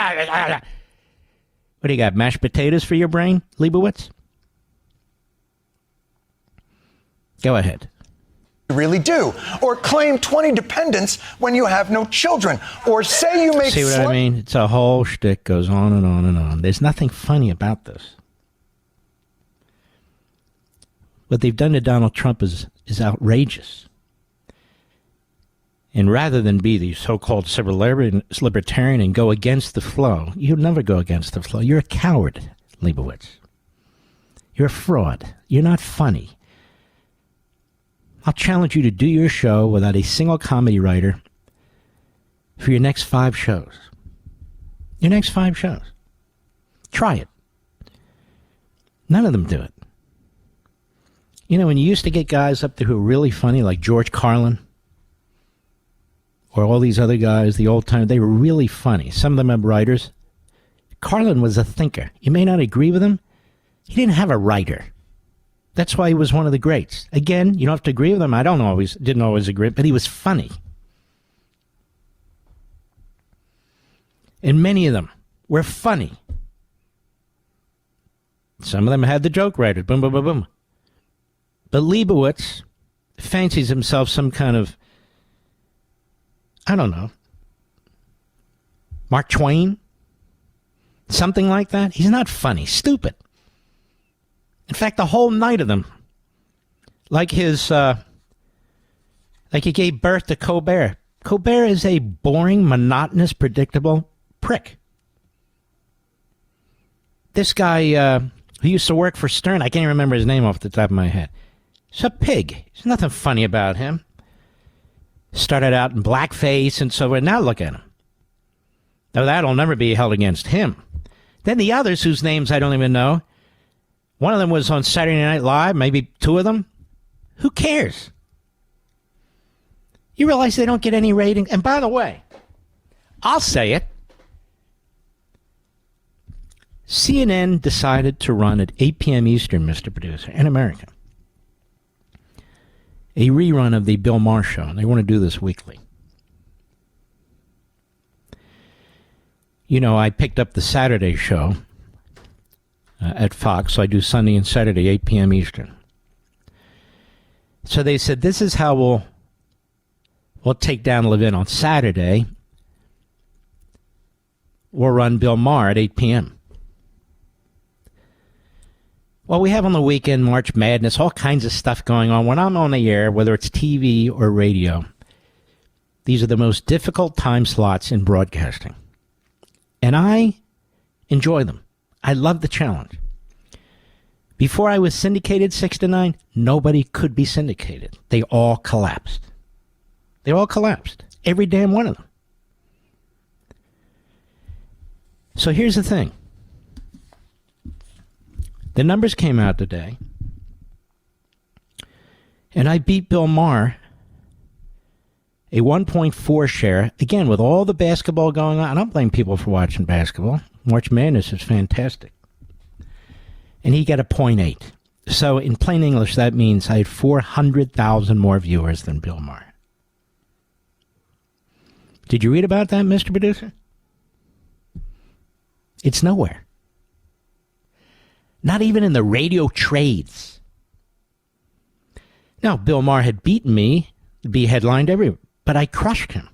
What do you got, mashed potatoes for your brain, Leibowitz? Go ahead. You really do. Or claim 20 dependents when you have no children. Or say you make... See what I mean? It's a whole shtick, goes on and on and on. There's nothing funny about this. What they've done to Donald Trump is outrageous. And rather than be the so-called libertarian and go against the flow, you'll never go against the flow. You're a coward, Leibowitz. You're a fraud. You're not funny. I'll challenge you to do your show without a single comedy writer for your next 5 shows. Your next 5 shows. Try it. None of them do it. You know, when you used to get guys up there who were really funny, like George Carlin, or all these other guys, the old time, they were really funny. Some of them have writers. Carlin was a thinker. You may not agree with him. He didn't have a writer. That's why he was one of the greats. Again, you don't have to agree with him. I didn't always agree, but he was funny. And many of them were funny. Some of them had the joke writers. Boom, boom, boom, boom. But Leibowitz fancies himself some kind of, I don't know, Mark Twain? Something like that? He's not funny. Stupid. In fact, the whole night of them, like he gave birth to Colbert. Colbert is a boring, monotonous, predictable prick. This guy who used to work for Stern, I can't even remember his name off the top of my head. He's a pig. There's nothing funny about him. Started out in blackface and so on. Now look at him. Now that'll never be held against him. Then the others whose names I don't even know. One of them was on Saturday Night Live, maybe 2 of them. Who cares? You realize they don't get any rating? And by the way, I'll say it. CNN decided to run at 8 p.m. Eastern, Mr. Producer, in America, a rerun of the Bill Maher show. And they want to do this weekly. You know, I picked up the Saturday show at Fox, so I do Sunday and Saturday, 8 p.m. Eastern. So they said, this is how we'll take down Levin on Saturday. We'll run Bill Maher at 8 p.m. Well, we have on the weekend March Madness, all kinds of stuff going on. When I'm on the air, whether it's TV or radio, these are the most difficult time slots in broadcasting. And I enjoy them. I love the challenge. Before I was syndicated 6 to 9, nobody could be syndicated. They all collapsed. They all collapsed. Every damn one of them. So here's the thing. The numbers came out today, and I beat Bill Maher, a 1.4 share. Again, with all the basketball going on, I don't blame people for watching basketball. March Madness is fantastic. And he got a 0.8. So in plain English, that means I had 400,000 more viewers than Bill Maher. Did you read about that, Mr. Producer? It's nowhere. Not even in the radio trades. Now, Bill Maher had beaten me, be headlined everywhere, but I crushed him.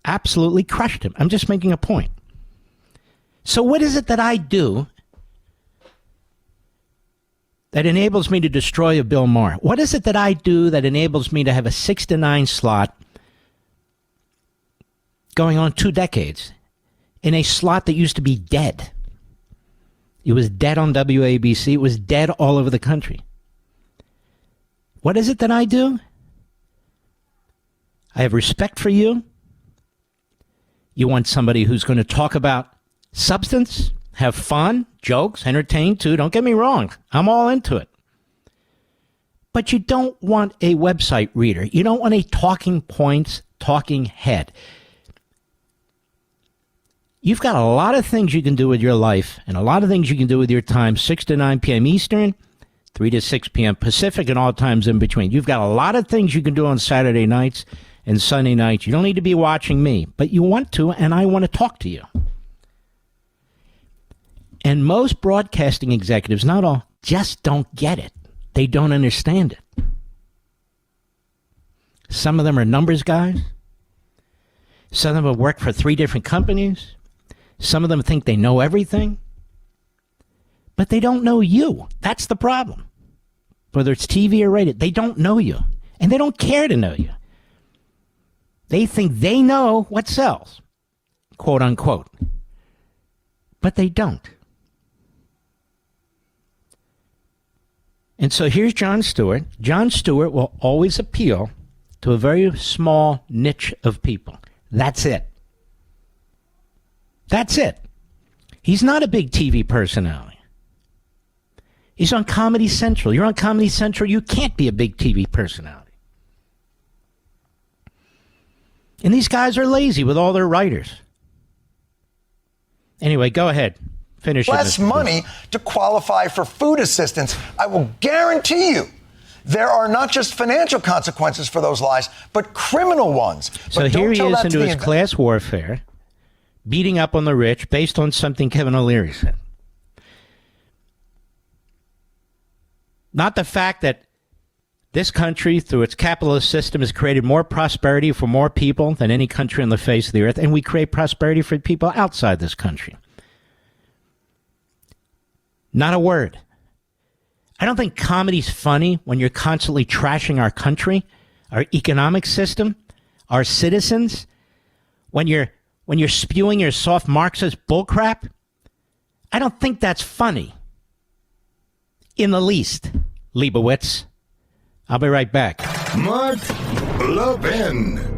Absolutely crushed him. I'm just making a point. So what is it that I do that enables me to destroy a Bill Maher? What is it that I do that enables me to have a 6 to 9 slot going on 2 decades in a slot that used to be dead? It was dead on WABC. It was dead all over the country. What is it that I do? I have respect for you. You want somebody who's going to talk about substance, have fun, jokes, entertain too. Don't get me wrong. I'm all into it. But you don't want a website reader. You don't want a talking points, talking head. You've got a lot of things you can do with your life and a lot of things you can do with your time, 6 to 9 p.m. Eastern, 3 to 6 p.m. Pacific, and all times in between. You've got a lot of things you can do on Saturday nights and Sunday nights. You don't need to be watching me, but you want to, and I want to talk to you. And most broadcasting executives, not all, just don't get it. They don't understand it. Some of them are numbers guys. Some of them have worked for 3 different companies. Some of them think they know everything, but they don't know you. That's the problem. Whether it's TV or radio, they don't know you, and they don't care to know you. They think they know what sells, quote unquote, but they don't. And so here's Jon Stewart. Jon Stewart will always appeal to a very small niche of people. That's it. That's it. He's not a big TV personality. He's on Comedy Central. You're on Comedy Central. You can't be a big TV personality. And these guys are lazy with all their writers. Anyway, go ahead. Finish less money to qualify for food assistance. I will guarantee you there are not just financial consequences for those lies, but criminal ones. So but here he is into his class warfare, beating up on the rich based on something Kevin O'Leary said. Not the fact that this country, through its capitalist system, has created more prosperity for more people than any country on the face of the earth, and we create prosperity for people outside this country. Not a word. I don't think comedy's funny when you're constantly trashing our country, our economic system, our citizens, when you're spewing your soft Marxist bullcrap. I don't think that's funny. In the least, Leibowitz. I'll be right back. Mark Levin.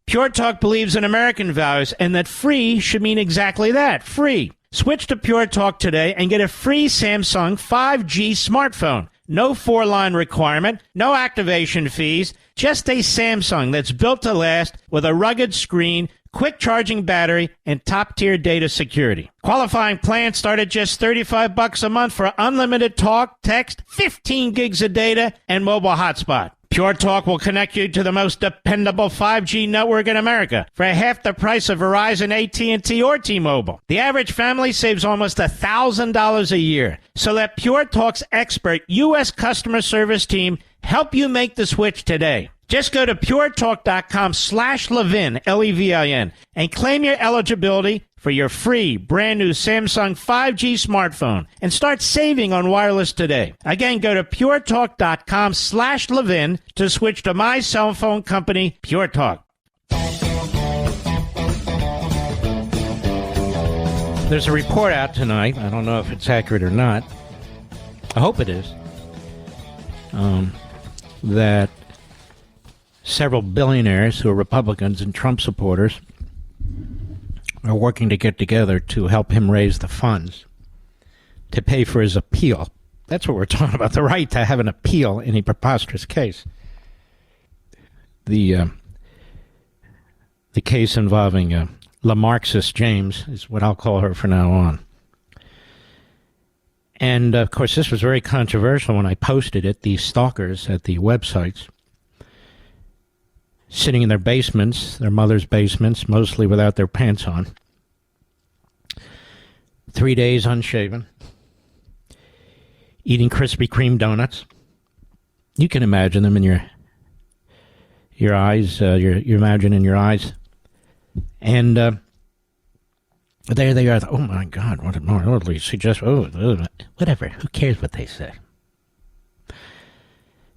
Pure Talk believes in American values and that free should mean exactly that, free. Switch to Pure Talk today and get a free Samsung 5G smartphone. No 4-line requirement, no activation fees, just a Samsung that's built to last with a rugged screen, quick charging battery, and top-tier data security. Qualifying plans start at just $35 a month for unlimited talk, text, 15 gigs of data, and mobile hotspot. Pure Talk will connect you to the most dependable 5G network in America for half the price of Verizon, AT&T, or T-Mobile. The average family saves almost $1,000 a year. So let Pure Talk's expert U.S. customer service team help you make the switch today. Just go to puretalk.com/Levin, Levin, and claim your eligibility for your free brand new Samsung 5G smartphone and start saving on wireless today. Again, go to puretalk.com/Levin to switch to my cell phone company, Pure Talk. There's a report out tonight. I don't know if it's accurate or not. I hope it is. That several billionaires who are Republicans and Trump supporters are working to get together to help him raise the funds to pay for his appeal. That's what we're talking about, the right to have an appeal in a preposterous case. The case involving La Marxist James is what I'll call her from now on. And, of course, this was very controversial when I posted it. These stalkers at the websites, sitting in their basements, their mother's basements, mostly without their pants on. 3 days unshaven. Eating Krispy Kreme donuts. You can imagine them in your eyes, you imagine in your eyes. And there they are. Oh, my God, what a morally suggest. Whatever. Who cares what they say?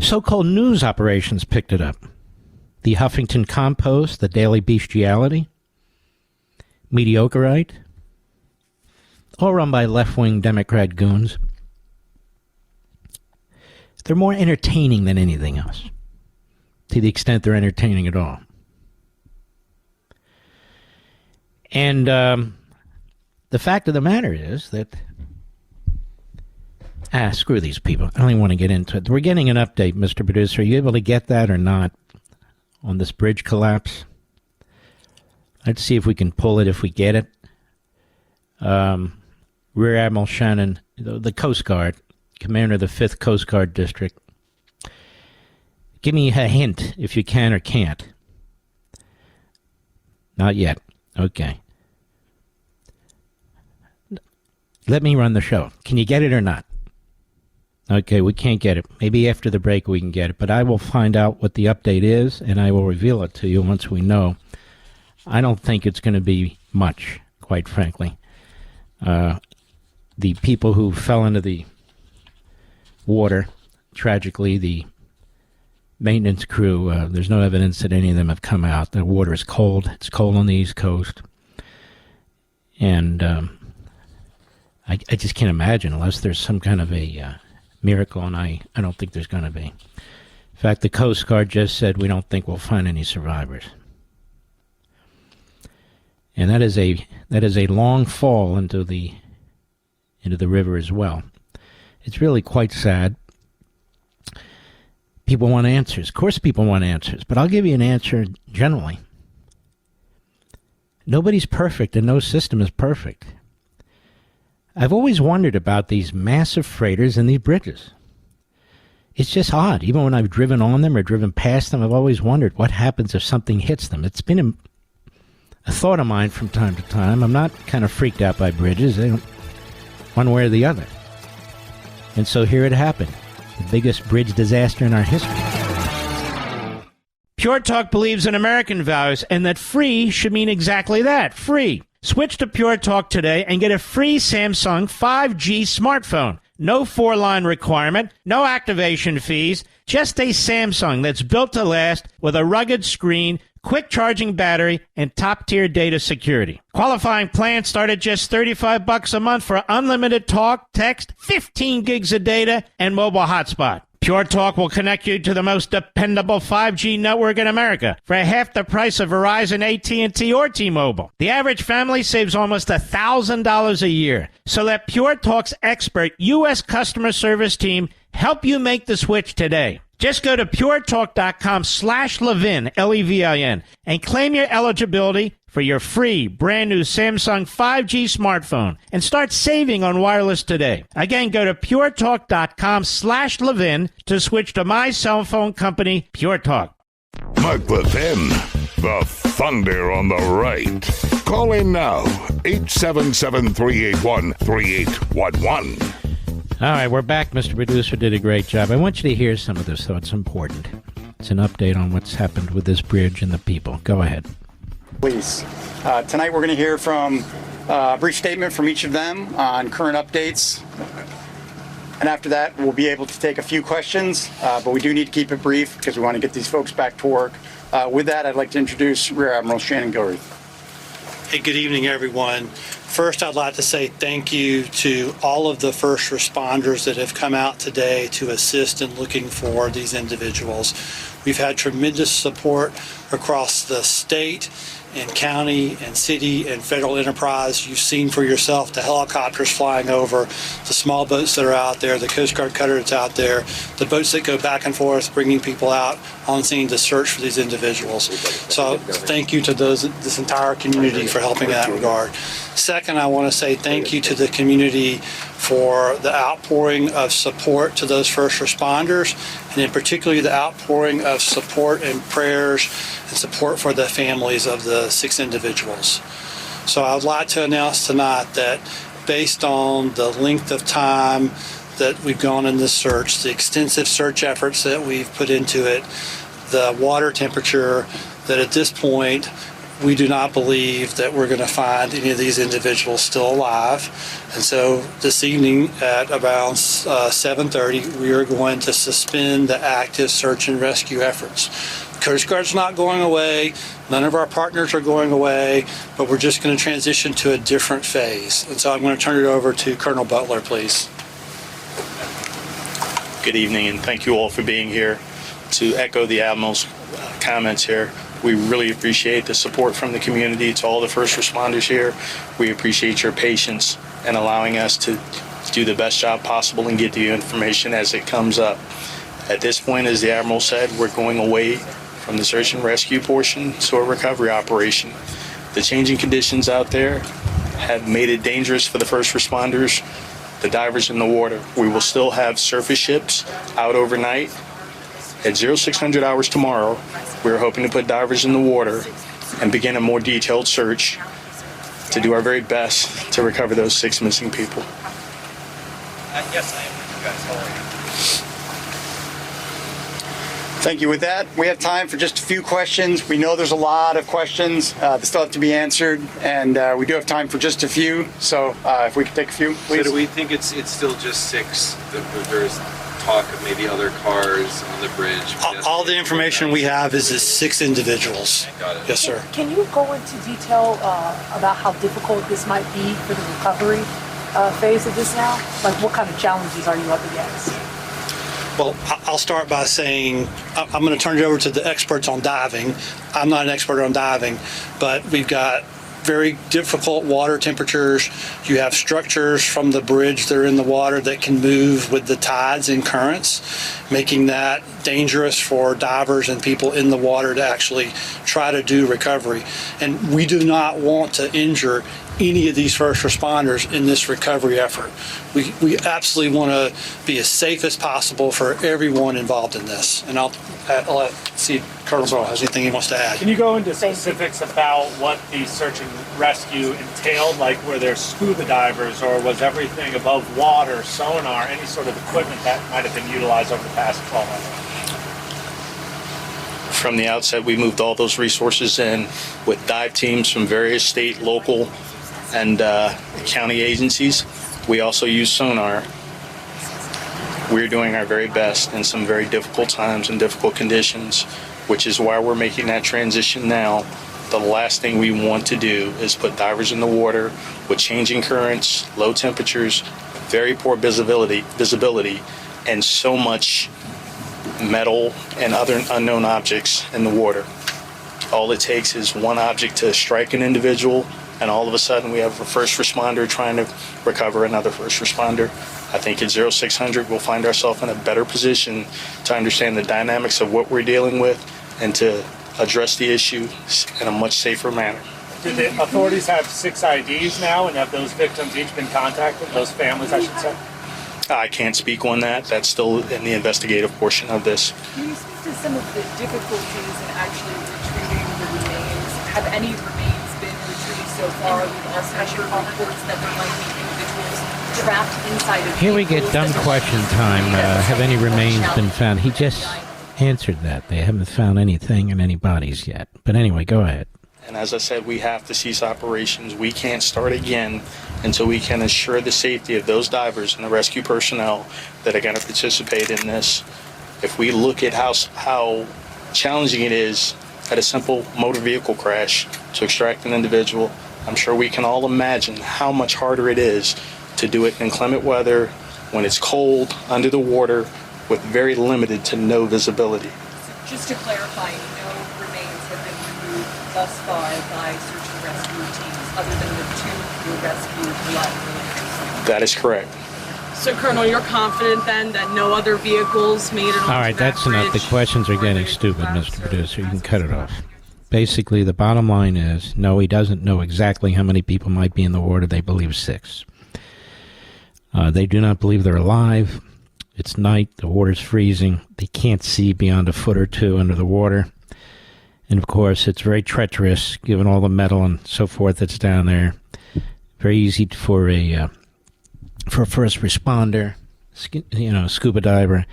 So-called news operations picked it up. The Huffington Compost, the Daily Bestiality, Mediocreite, all run by left-wing Democrat goons. They're more entertaining than anything else, to the extent they're entertaining at all. And the fact of the matter is that, screw these people. I don't even want to get into it. We're getting an update, Mr. Producer. Are you able to get that or not on this bridge collapse? Let's see if we can pull it if we get it. Rear Admiral Shannon, the Coast Guard, commander of the 5th Coast Guard District. Give me a hint if you can or can't. Not yet. Okay. Let me run the show. Can you get it or not? Okay, we can't get it. Maybe after the break we can get it. But I will find out what the update is, and I will reveal it to you once we know. I don't think it's going to be much, quite frankly. The people who fell into the water, tragically, the maintenance crew, there's no evidence that any of them have come out. The water is cold. It's cold on the East Coast. And I just can't imagine unless there's some kind of a miracle, and I don't think there's going to be. In fact, the Coast Guard just said we don't think we'll find any survivors. And that is a long fall into the river as well. It's really quite sad. People want answers. Of course people want answers, but I'll give you an answer generally. Nobody's perfect and no system is perfect. I've always wondered about these massive freighters and these bridges. It's just odd. Even when I've driven on them or driven past them, I've always wondered what happens if something hits them. It's been a thought of mine from time to time. I'm not kind of freaked out by bridges. They don't, one way or the other. And so here it happened. The biggest bridge disaster in our history. Pure Talk believes in American values and that free should mean exactly that, free. Switch to Pure Talk today and get a free Samsung 5G smartphone. No 4-line requirement, no activation fees, just a Samsung that's built to last with a rugged screen, quick charging battery, and top-tier data security. Qualifying plans start at just $35 a month for unlimited talk, text, 15 gigs of data, and mobile hotspot. Pure Talk will connect you to the most dependable 5G network in America for half the price of Verizon, AT&T, or T-Mobile. The average family saves almost $1,000 a year. So let Pure Talk's expert U.S. customer service team help you make the switch today. Just go to puretalk.com/Levin, Levin, and claim your eligibility for your free brand new Samsung 5G smartphone and start saving on wireless today. Again, go to puretalk.com/Levin to switch to my cell phone company, Pure Talk. Mark Levin, the thunder on the right. Call in now, 877-381-3811. All right, we're back. Mr. Producer did a great job. I want you to hear some of this, so it's important. It's an update on what's happened with this bridge and the people. Go ahead. Please. Tonight we're going to hear from a brief statement from each of them on current updates. And after that, we'll be able to take a few questions, but we do need to keep it brief because we want to get these folks back to work. With that, I'd like to introduce Rear Admiral Shannon Gilreath. Hey, good evening, everyone. First, I'd like to say thank you to all of the first responders that have come out today to assist in looking for these individuals. We've had tremendous support across the state and county and city and federal enterprise. You've seen for yourself the helicopters flying over, the small boats that are out there, the Coast Guard cutter that's out there, the boats that go back and forth, bringing people out on scene to search for these individuals. So thank you to this entire community for helping in that regard. Second, I want to say thank you to the community for the outpouring of support to those first responders, and in particularly the outpouring of support and prayers and support for the families of the 6 individuals. So I would like to announce tonight that based on the length of time that we've gone in this search, the extensive search efforts that we've put into it, the water temperature, that at this point we do not believe that we're going to find any of these individuals still alive. And so this evening at around 7:30, we are going to suspend the active search and rescue efforts. The Coast Guard's not going away. None of our partners are going away, but we're just going to transition to a different phase. And so I'm going to turn it over to Colonel Butler, please. Good evening, and thank you all for being here. To echo the Admiral's comments here, we really appreciate the support from the community. To all the first responders here, we appreciate your patience and allowing us to do the best job possible and get you information as it comes up. At this point, as the Admiral said, we're going away from the search and rescue portion to a recovery operation. The changing conditions out there have made it dangerous for the first responders, the divers in the water. We will still have surface ships out overnight. At 0600 hours tomorrow, we're hoping to put divers in the water and begin a more detailed search to do our very best to recover those 6 missing people. Yes, I am with you guys. How are you? Thank you. With that, we have time for just a few questions. We know there's a lot of questions that still have to be answered, and we do have time for just a few. So if we could take a few, please. So do we think it's still just 6? There's talk of maybe other cars on the bridge. All the information we have is 6 individuals. Got it. Yes, sir. Can you go into detail about how difficult this might be for the recovery phase of this now? Like, what kind of challenges are you up against? Well, I'll start by saying I'm going to turn it over to the experts on diving. I'm not an expert on diving, but we've got very difficult water temperatures. You have structures from the bridge that are in the water that can move with the tides and currents, making that dangerous for divers and people in the water to actually try to do recovery. And we do not want to injure any of these first responders in this recovery effort. We absolutely want to be as safe as possible for everyone involved in this. And I'll see if Colonel Burrow has anything he wants to add. Can you go into specifics about what the search and rescue entailed? Like, were there scuba divers, or was everything above water, sonar, any sort of equipment that might have been utilized over the past 12 months? From the outset, we moved all those resources in with dive teams from various state, local, and county agencies. We also use sonar. We're doing our very best in some very difficult times and difficult conditions, which is why we're making that transition now. The last thing we want to do is put divers in the water with changing currents, low temperatures, very poor visibility, and so much metal and other unknown objects in the water. All it takes is one object to strike an individual, and all of a sudden we have a first responder trying to recover another first responder. I think at 0600 we'll find ourselves in a better position to understand the dynamics of what we're dealing with and to address the issue in a much safer manner. Do the authorities have 6 IDs now, and have those victims each been contacted, those families, I should say? I can't speak on that. That's still in the investigative portion of this. Can you speak to some of the difficulties in actually retrieving the remains? Have any remains been retrieved so far? We've also had reports that there might be individuals trapped inside of Here we get dumb question time. Have any remains been found? He just answered that. They haven't found anything in any bodies yet. But anyway, go ahead. And as I said, we have to cease operations. We can't start again until we can assure the safety of those divers and the rescue personnel that are going to participate in this. If we look at how challenging it is at a simple motor vehicle crash to extract an individual, I'm sure we can all imagine how much harder it is to do it in inclement weather, when it's cold, under the water, with very limited to no visibility. Just to clarify, no remains have been removed thus far by search and rescue teams, other than the two who were rescued alive. That is correct. So, Colonel, you're confident then that no other vehicles made it onto All right, that's enough. The questions are getting stupid, Mr. Producer. You can cut it off. Basically, the bottom line is, no, he doesn't know exactly how many people might be in the water. They believe 6. They do not believe they're alive. It's night. The water's freezing. They can't see beyond a foot or two under the water. And, of course, it's very treacherous, given all the metal and so forth that's down there. Very easy for a first responder, scuba diver,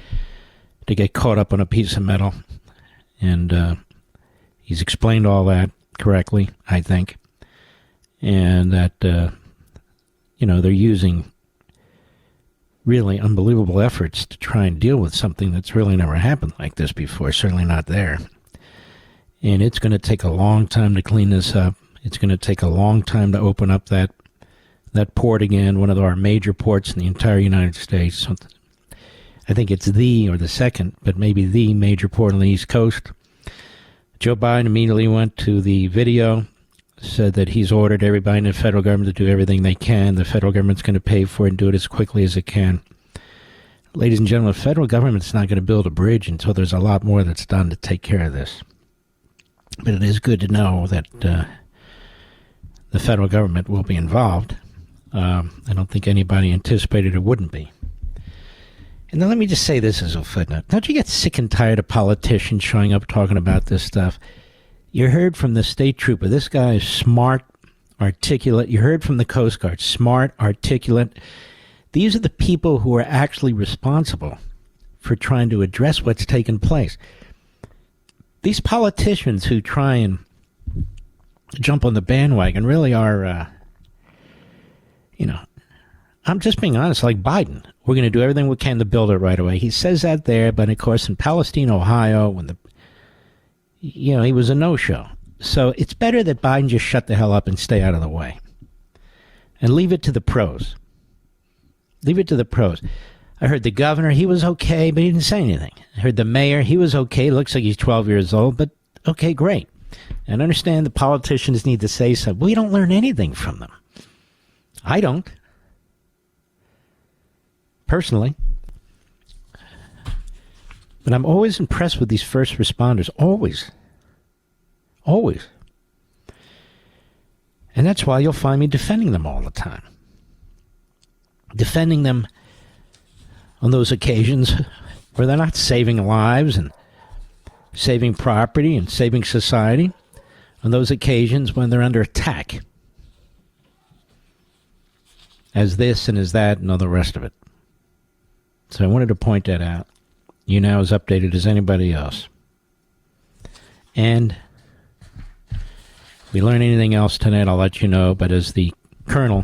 to get caught up on a piece of metal. And he's explained all that correctly, I think. And that, they're using really unbelievable efforts to try and deal with something that's really never happened like this before, certainly not there. And it's going to take a long time to clean this up. It's going to take a long time to open up that port again, one of our major ports in the entire United States. I think it's the second, but maybe the major port on the East Coast. Joe Biden immediately went to the video, said that he's ordered everybody in the federal government to do everything they can. The federal government's going to pay for it and do it as quickly as it can. Ladies and gentlemen, the federal government's not going to build a bridge until there's a lot more that's done to take care of this. But it is good to know that the federal government will be involved. I don't think anybody anticipated it wouldn't be. And then let me just say this as a footnote. Don't you get sick and tired of politicians showing up talking about this stuff? You heard from the state trooper. This guy is smart, articulate. You heard from the Coast Guard. Smart, articulate. These are the people who are actually responsible for trying to address what's taken place. These politicians who try and jump on the bandwagon really are, I'm just being honest, like Biden. We're going to do everything we can to build it right away. He says that there, but of course in Palestine, Ohio, when he was a no-show. So it's better that Biden just shut the hell up and stay out of the way. And leave it to the pros. Leave it to the pros. I heard the governor, he was okay, but he didn't say anything. I heard the mayor, he was okay. Looks like he's 12 years old, but okay, great. And understand the politicians need to say something. We don't learn anything from them. I don't. Personally. But I'm always impressed with these first responders. Always. Always. And that's why you'll find me defending them all the time. Defending them on those occasions where they're not saving lives and saving property and saving society. On those occasions when they're under attack. As this and as that and all the rest of it. So I wanted to point that out. You now as updated as anybody else. And if we learn anything else tonight, I'll let you know. But as the colonel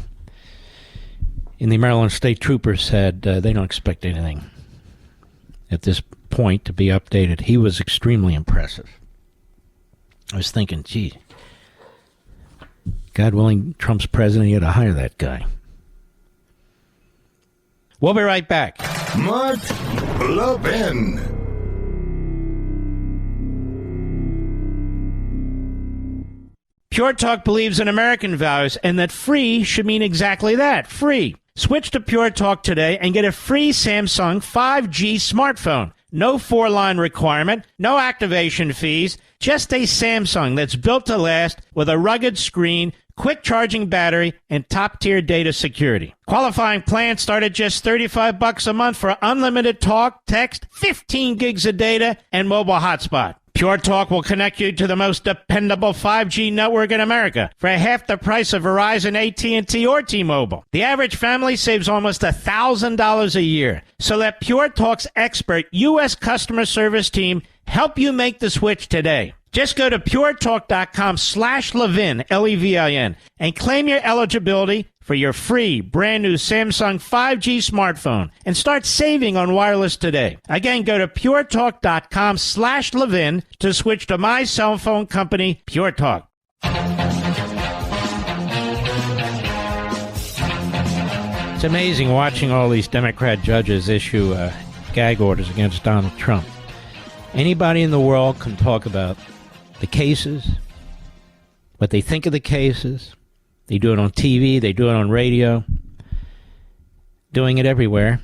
in the Maryland State Troopers said, they don't expect anything at this point to be updated. He was extremely impressive. I was thinking, gee, God willing, Trump's president, he had to hire that guy. We'll be right back. Mark Levin. Pure Talk believes in American values and that free should mean exactly that, free. Switch to Pure Talk today and get a free Samsung 5G smartphone. No 4-line requirement, no activation fees, just a Samsung that's built to last with a rugged screen, quick charging battery, and top-tier data security. Qualifying plans start at just $35 a month for unlimited talk, text, 15 gigs of data, and mobile hotspot. Pure Talk will connect you to the most dependable 5G network in America for half the price of Verizon, AT&T, or T-Mobile. The average family saves almost $1,000 a year. So let Pure Talk's expert U.S. customer service team help you make the switch today. Just go to puretalk.com/Levin, Levin, and claim your eligibility for your free brand new Samsung 5G smartphone and start saving on wireless today. Again, go to puretalk.com/Levin to switch to my cell phone company, Pure Talk. It's amazing watching all these Democrat judges issue gag orders against Donald Trump. Anybody in the world can talk about the cases, what they think of the cases. They do it on TV, they do it on radio, doing it everywhere,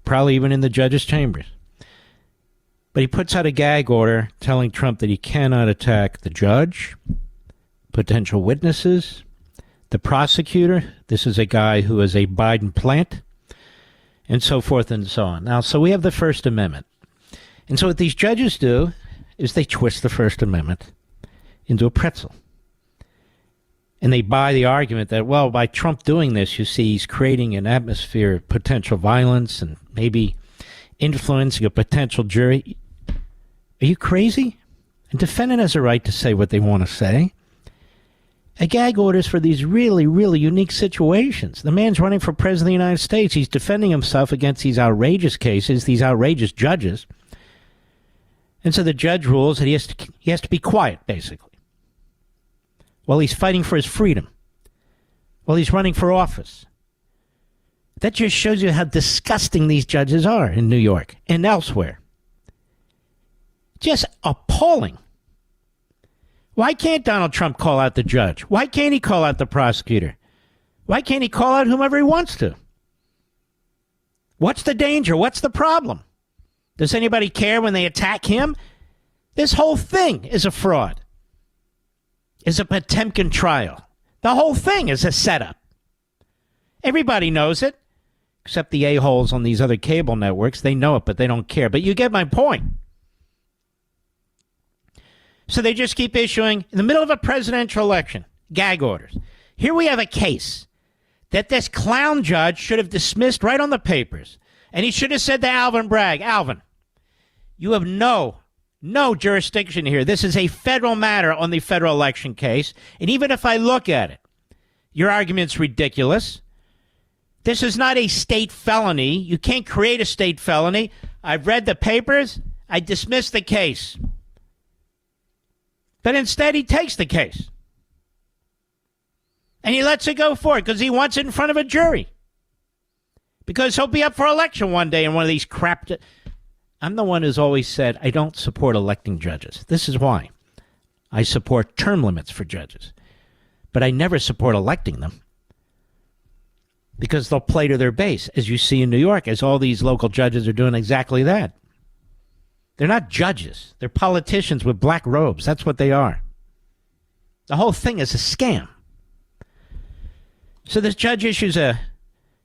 probably even in the judges' chambers. But he puts out a gag order telling Trump that he cannot attack the judge, potential witnesses, the prosecutor. This is a guy who is a Biden plant, and so forth and so on. Now, so we have the First Amendment. And so what these judges do is they twist the First Amendment into a pretzel. And they buy the argument that, well, by Trump doing this, you see he's creating an atmosphere of potential violence and maybe influencing a potential jury. Are you crazy? A defendant has a right to say what they want to say. A gag order is for these really, really unique situations. The man's running for president of the United States. He's defending himself against these outrageous cases, these outrageous judges. And so the judge rules that he has to be quiet, basically, while he's fighting for his freedom, while he's running for office. That just shows you how disgusting these judges are in New York and elsewhere. Just appalling. Why can't Donald Trump call out the judge? Why can't he call out the prosecutor? Why can't he call out whomever he wants to? What's the danger? What's the problem? Does anybody care when they attack him? This whole thing is a fraud. Is a Potemkin trial. The whole thing is a setup. Everybody knows it, except the a-holes on these other cable networks. They know it, but they don't care. But you get my point. So they just keep issuing, in the middle of a presidential election, gag orders. Here we have a case that this clown judge should have dismissed right on the papers. And he should have said to Alvin Bragg, Alvin, you have no jurisdiction here. This is a federal matter on the federal election case. And even if I look at it, your argument's ridiculous. This is not a state felony. You can't create a state felony. I've read the papers. I dismiss the case. But instead, he takes the case. And he lets it go forward because he wants it in front of a jury. Because he'll be up for election one day in one of these crap... I'm the one who's always said I don't support electing judges. This is why. I support term limits for judges. But I never support electing them. Because they'll play to their base, as you see in New York, as all these local judges are doing exactly that. They're not judges. They're politicians with black robes. That's what they are. The whole thing is a scam. So this judge issues a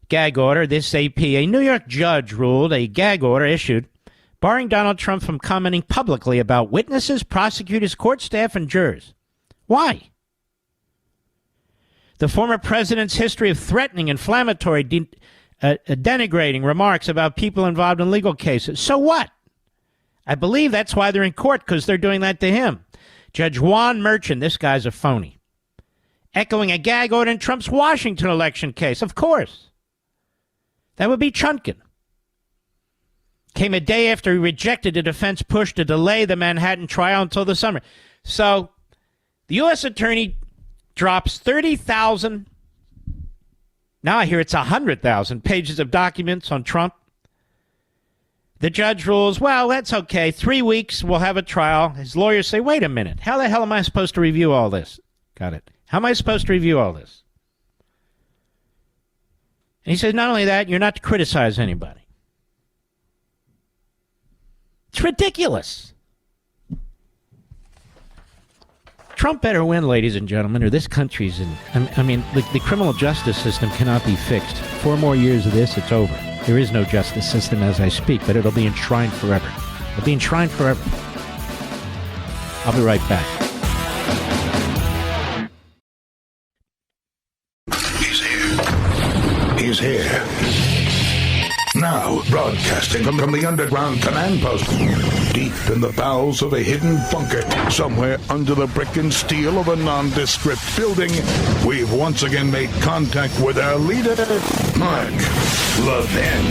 gag order. This AP, a New York judge ruled a gag order issued barring Donald Trump from commenting publicly about witnesses, prosecutors, court staff, and jurors. Why? The former president's history of threatening, inflammatory, denigrating remarks about people involved in legal cases. So what? I believe that's why they're in court, because they're doing that to him. Judge Juan Merchant, this guy's a phony. Echoing a gag order in Trump's Washington election case. Of course. That would be Chutkan. Came a day after he rejected the defense push to delay the Manhattan trial until the summer. So the U.S. attorney drops 30,000, now I hear it's 100,000 pages of documents on Trump. The judge rules, well, that's okay. 3 weeks, we'll have a trial. His lawyers say, wait a minute. How the hell am I supposed to review all this? Got it. How am I supposed to review all this? And he says, not only that, you're not to criticize anybody. It's ridiculous. Trump better win, ladies and gentlemen, or this country's in... I mean, the criminal justice system cannot be fixed. 4 more years of this, it's over. There is no justice system as I speak, but it'll be enshrined forever. It'll be enshrined forever. I'll be right back. He's here. Now, broadcasting from the underground command post, deep in the bowels of a hidden bunker, somewhere under the brick and steel of a nondescript building, we've once again made contact with our leader, Mark Levin.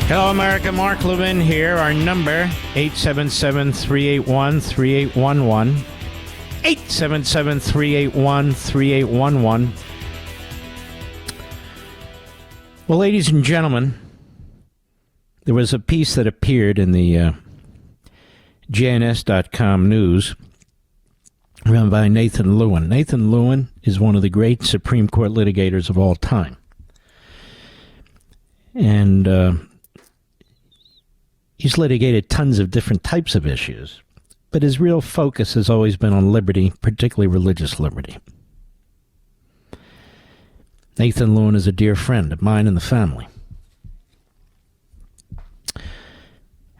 Hello, America. Mark Levin here. Our number, 877-381-3811. 877-381-3811. Well, ladies and gentlemen, there was a piece that appeared in the JNS.com news run by Nathan Lewin. Nathan Lewin is one of the great Supreme Court litigators of all time. And he's litigated tons of different types of issues, but his real focus has always been on liberty, particularly religious liberty. Nathan Lewin is a dear friend of mine and the family.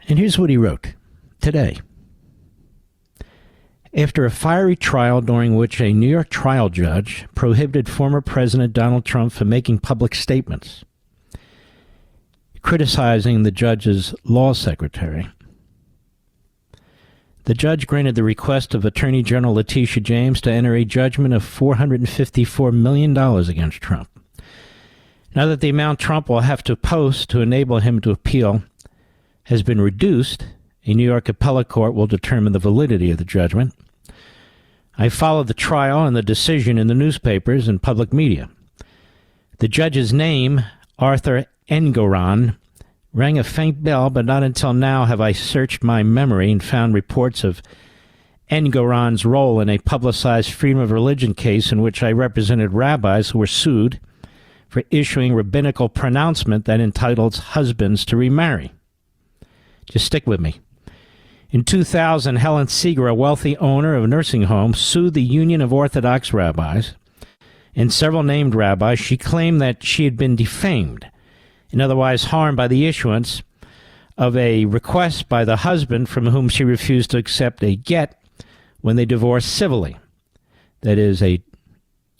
And here's what he wrote today. After a fiery trial during which a New York trial judge prohibited former President Donald Trump from making public statements criticizing the judge's law secretary, the judge granted the request of Attorney General Letitia James to enter a judgment of $454 million against Trump. Now that the amount Trump will have to post to enable him to appeal has been reduced, a New York appellate court will determine the validity of the judgment. I followed the trial and the decision in the newspapers and public media. The judge's name, Arthur Engoron, rang a faint bell, but not until now have I searched my memory and found reports of Engoron's role in a publicized freedom of religion case in which I represented rabbis who were sued for issuing rabbinical pronouncement that entitles husbands to remarry. Just stick with me. In 2000, Helen Seeger, a wealthy owner of a nursing home, sued the Union of Orthodox Rabbis and several named rabbis. She claimed that she had been defamed and otherwise harmed by the issuance of a request by the husband from whom she refused to accept a get when they divorced civilly. That is, in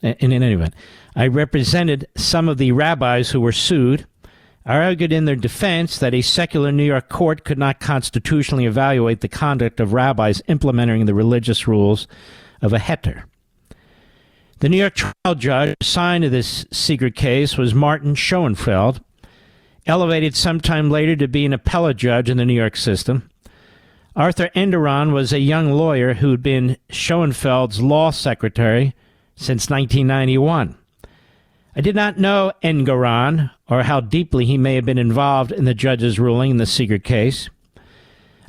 any event, I represented some of the rabbis who were sued. I argued in their defense that a secular New York court could not constitutionally evaluate the conduct of rabbis implementing the religious rules of a heter. The New York trial judge assigned to this secret case was Martin Schoenfeld, elevated sometime later to be an appellate judge in the New York system. Arthur Engoron was a young lawyer who had been Schoenfeld's law secretary since 1991. I did not know Engoron or how deeply he may have been involved in the judge's ruling in the secret case.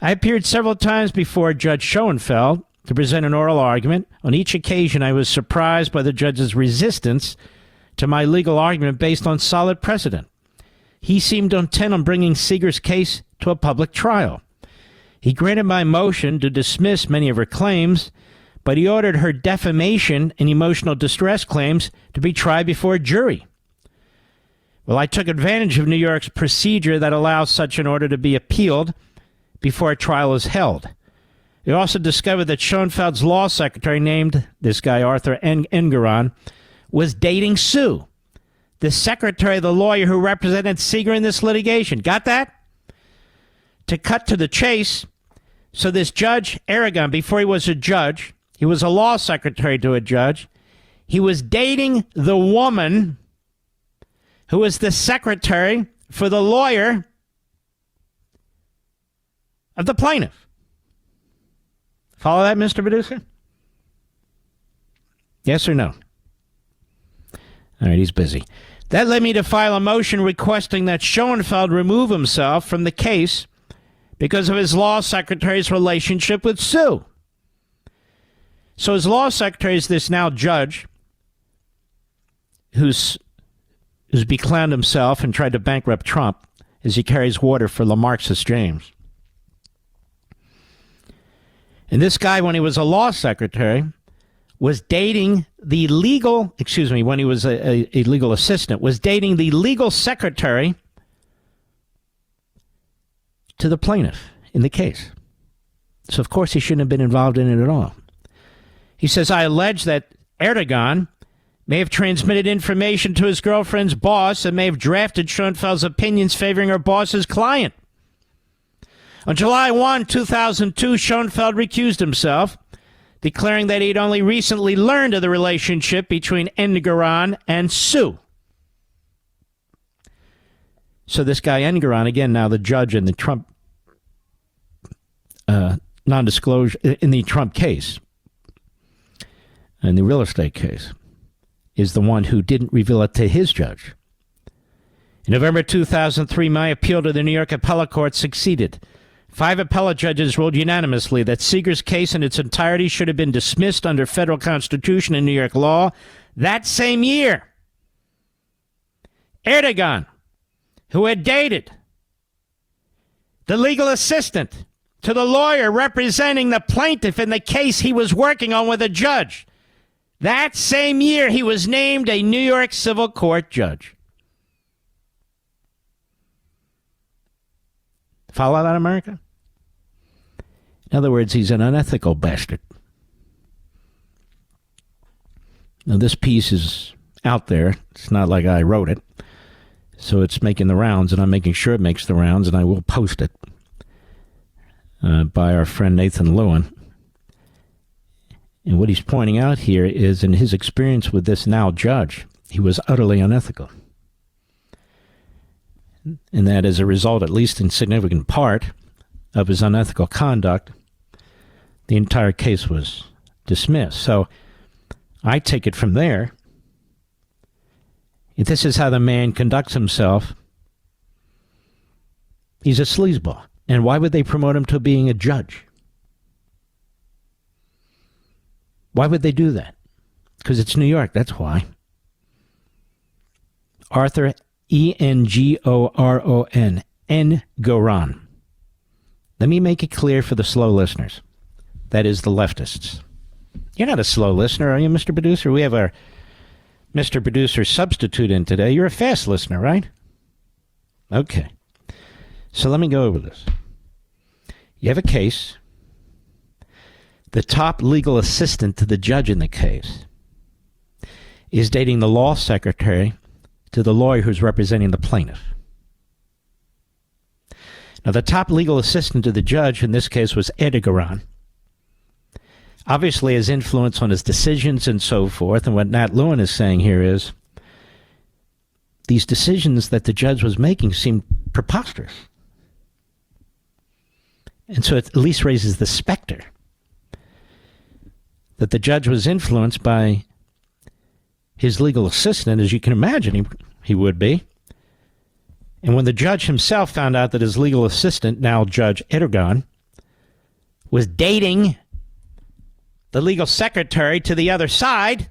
I appeared several times before Judge Schoenfeld to present an oral argument. On each occasion, I was surprised by the judge's resistance to my legal argument based on solid precedent. He seemed intent on bringing Seeger's case to a public trial. He granted my motion to dismiss many of her claims, but he ordered her defamation and emotional distress claims to be tried before a jury. Well, I took advantage of New York's procedure that allows such an order to be appealed before a trial is held. We also discovered that Schoenfeld's law secretary, named this guy Arthur Engoron, was dating Sue, the secretary, the lawyer who represented Seeger in this litigation. Got that? To cut to the chase, so this Judge Aragon, before he was a judge, he was a law secretary to a judge. He was dating the woman who was the secretary for the lawyer of the plaintiff. Follow that, Mr. Producer? Yes or no? All right, he's busy. That led me to file a motion requesting that Schoenfeld remove himself from the case because of his law secretary's relationship with Sue. So his law secretary is this now judge who's beclowned himself and tried to bankrupt Trump as he carries water for the Marxist James. And this guy, when he was a law secretary, was dating the legal, when he was a legal assistant, was dating the legal secretary to the plaintiff in the case. So, of course, he shouldn't have been involved in it at all. He says, I allege that Erdogan may have transmitted information to his girlfriend's boss and may have drafted Schoenfeld's opinions favoring her boss's client. On July 1, 2002, Schoenfeld recused himself, declaring that he'd only recently learned of the relationship between Engoron and Sue. So this guy Engoron, again, now the judge in the Trump non-disclosure, in the Trump case, in the real estate case, is the one who didn't reveal it to his judge. In November 2003, my appeal to the New York Appellate Court succeeded. 5 appellate judges ruled unanimously that Seeger's case in its entirety should have been dismissed under federal constitution and New York law. That same year, Erdogan, who had dated the legal assistant to the lawyer representing the plaintiff in the case he was working on with a judge, that same year he was named a New York civil court judge. Follow that, America? In other words, he's an unethical bastard. Now, this piece is out there. It's not like I wrote it. So it's making the rounds, and I'm making sure it makes the rounds, and I will post it by our friend Nathan Lewin. And what he's pointing out here is, in his experience with this now judge, he was utterly unethical. And that as a result, at least in significant part, of his unethical conduct, the entire case was dismissed. So I take it from there. If this is how the man conducts himself, he's a sleazeball. And why would they promote him to being a judge? Why would they do that? Because it's New York, that's why. Arthur Engoron. Engoron. Let me make it clear for the slow listeners. That is the leftists. You're not a slow listener, are you, Mr. Producer? We have our Mr. Producer substitute in today. You're a fast listener, right? Okay. So let me go over this. You have a case. The top legal assistant to the judge in the case is dating the law secretary to the lawyer who's representing the plaintiff. Now, the top legal assistant to the judge in this case was Engoron. Obviously, has influence on his decisions and so forth. And what Nat Lewin is saying here is these decisions that the judge was making seemed preposterous. And so it at least raises the specter that the judge was influenced by his legal assistant, as you can imagine he would be. And when the judge himself found out that his legal assistant, now Judge Erdogan, was dating the legal secretary to the other side,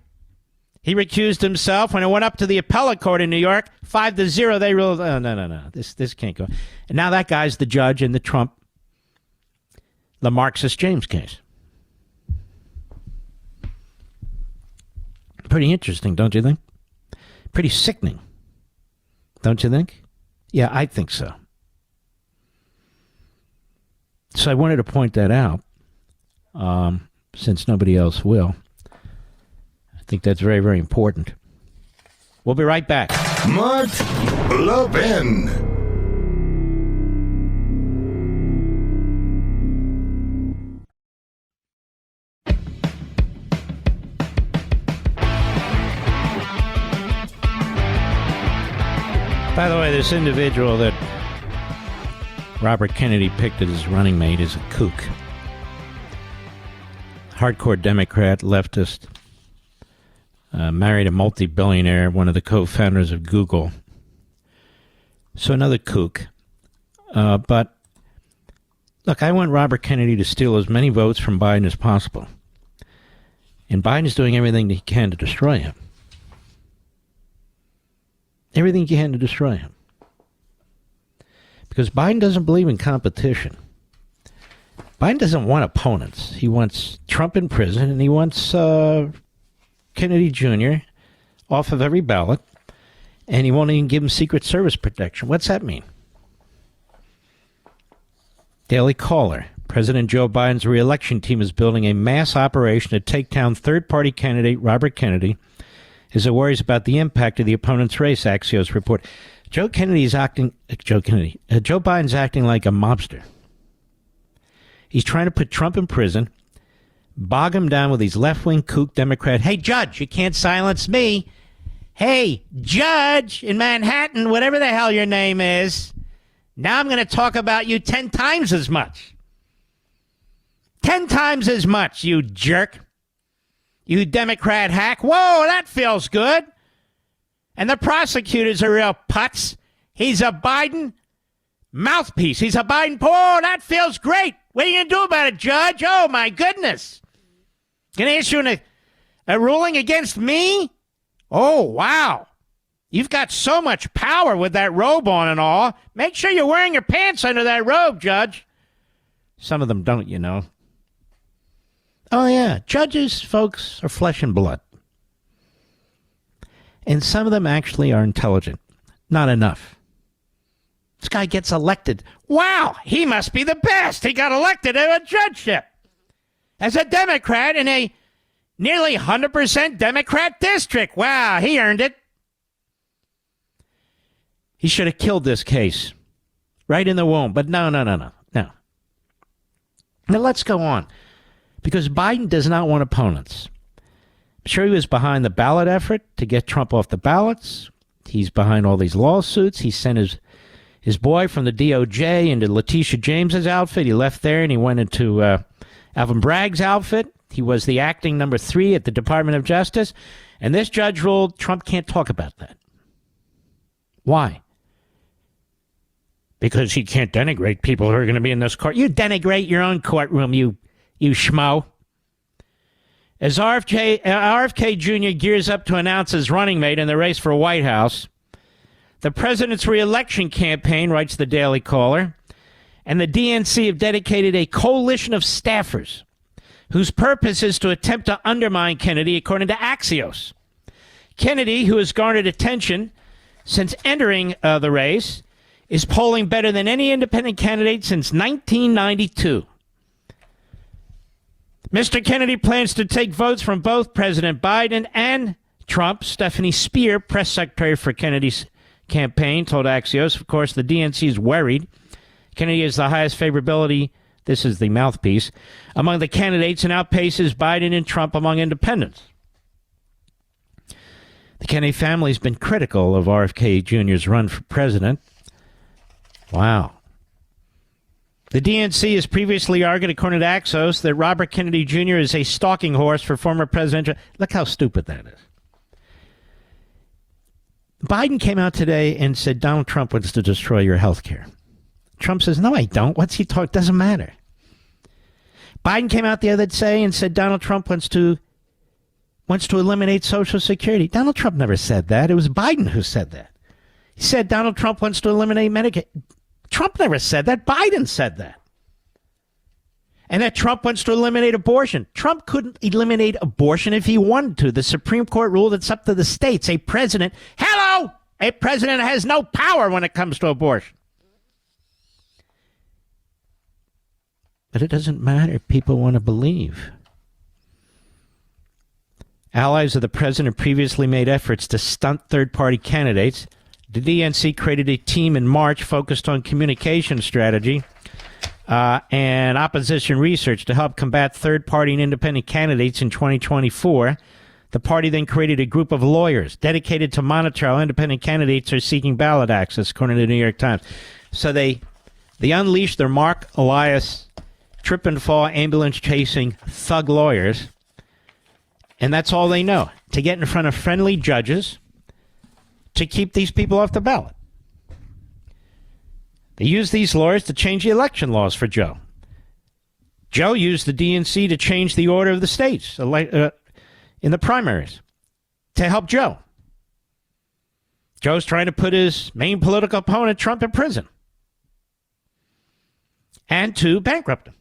he recused himself. When it went up to the appellate court in New York, 5-0, they ruled, oh, no, this can't go. And now that guy's the judge in the Marxist James case. Pretty interesting, don't you think? Pretty sickening, don't you think? Yeah, I think so. So I wanted to point that out, since nobody else will. I think that's very, very important. We'll be right back. Mark Levin. By the way, this individual that Robert Kennedy picked as his running mate is a kook. Hardcore Democrat, leftist, married a multi-billionaire, one of the co-founders of Google. So another kook. But, look, I want Robert Kennedy to steal as many votes from Biden as possible. And Biden's doing everything he can to destroy him. Everything he can to destroy him. Because Biden doesn't believe in competition. Biden doesn't want opponents. He wants Trump in prison, and he wants Kennedy Jr. off of every ballot, and he won't even give him Secret Service protection. What's that mean? Daily Caller. President Joe Biden's re-election team is building a mass operation to take down third-party candidate Robert Kennedy is it worries about the impact of the opponent's race, Axios report. Joe Biden's acting like a mobster. He's trying to put Trump in prison, bog him down with these left-wing kook Democrat. Hey, Judge, you can't silence me. Hey, Judge in Manhattan, whatever the hell your name is, now I'm going to talk about you 10 times as much. 10 times as much, you jerk. You Democrat hack. Whoa, that feels good. And the prosecutors are real putz. He's a Biden mouthpiece. He's a Biden. Oh, that feels great. What are you going to do about it, Judge? Oh, my goodness. Going to issue a ruling against me? Oh, wow. You've got so much power with that robe on and all. Make sure you're wearing your pants under that robe, Judge. Some of them don't, you know. Oh, yeah. Judges, folks, are flesh and blood. And some of them actually are intelligent. Not enough. This guy gets elected. Wow, he must be the best. He got elected to a judgeship as a Democrat in a nearly 100% Democrat district. Wow, he earned it. He should have killed this case right in the womb. But no. Now, let's go on. Because Biden does not want opponents. I'm sure he was behind the ballot effort to get Trump off the ballots. He's behind all these lawsuits. He sent his boy from the DOJ into Letitia James's outfit. He left there and he went into Alvin Bragg's outfit. He was the acting number 3 at the Department of Justice. And this judge ruled Trump can't talk about that. Why? Because he can't denigrate people who are going to be in this court. You denigrate your own courtroom, you schmo. As RFK Jr. gears up to announce his running mate in the race for White House, the president's reelection campaign, writes the Daily Caller, and the DNC have dedicated a coalition of staffers whose purpose is to attempt to undermine Kennedy, according to Axios. Kennedy, who has garnered attention since entering the race, is polling better than any independent candidate since 1992. Mr. Kennedy plans to take votes from both President Biden and Trump. Stephanie Speer, press secretary for Kennedy's campaign, told Axios. Of course, the DNC is worried. Kennedy has the highest favorability, this is the mouthpiece, among the candidates and outpaces Biden and Trump among independents. The Kennedy family has been critical of RFK Jr.'s run for president. Wow. The DNC has previously argued, according to Axios, that Robert Kennedy Jr. is a stalking horse for former President. Look how stupid that is. Biden came out today and said Donald Trump wants to destroy your health care. Trump says, no, I don't. What's he talking? Doesn't matter. Biden came out the other day and said Donald Trump wants to eliminate Social Security. Donald Trump never said that. It was Biden who said that. He said Donald Trump wants to eliminate Medicaid. Trump never said that. Biden said that. And that Trump wants to eliminate abortion. Trump couldn't eliminate abortion if he wanted to. The Supreme Court ruled it's up to the states. A president has no power when it comes to abortion. But it doesn't matter. People want to believe. Allies of the president previously made efforts to stunt third-party candidates. The DNC created a team in March focused on communication strategy and opposition research to help combat third-party and independent candidates in 2024. The party then created a group of lawyers dedicated to monitor how independent candidates are seeking ballot access, according to the New York Times. So they unleashed their Mark Elias trip-and-fall, ambulance-chasing thug lawyers, and that's all they know, to get in front of friendly judges to keep these people off the ballot. They used these lawyers to change the election laws for Joe. Joe used the DNC to change the order of the states in the primaries to help Joe. Joe's trying to put his main political opponent, Trump, in prison and to bankrupt him.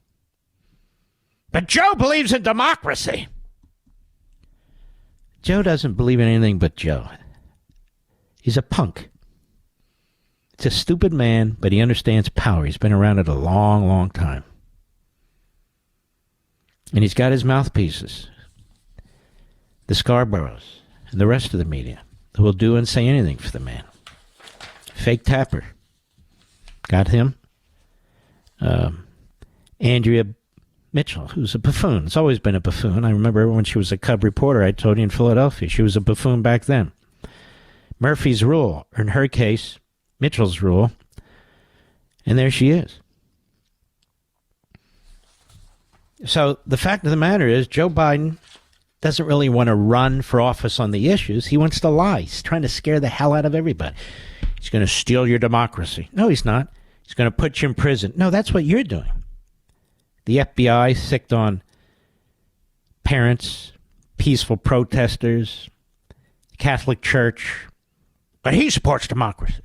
But Joe believes in democracy. Joe doesn't believe in anything but Joe. He's a punk. He's a stupid man, but he understands power. He's been around it a long, long time. And he's got his mouthpieces. The Scarboroughs and the rest of the media who will do and say anything for the man. Fake Tapper. Got him. Andrea Mitchell, who's a buffoon. Has always been a buffoon. I remember when she was a cub reporter, I told you, in Philadelphia. She was a buffoon back then. Murphy's Rule, or in her case, Mitchell's Rule. And there she is. So the fact of the matter is, Joe Biden doesn't really want to run for office on the issues. He wants to lie. He's trying to scare the hell out of everybody. He's going to steal your democracy. No, he's not. He's going to put you in prison. No, that's what you're doing. The FBI sicked on parents, peaceful protesters, the Catholic Church, but he supports democracy.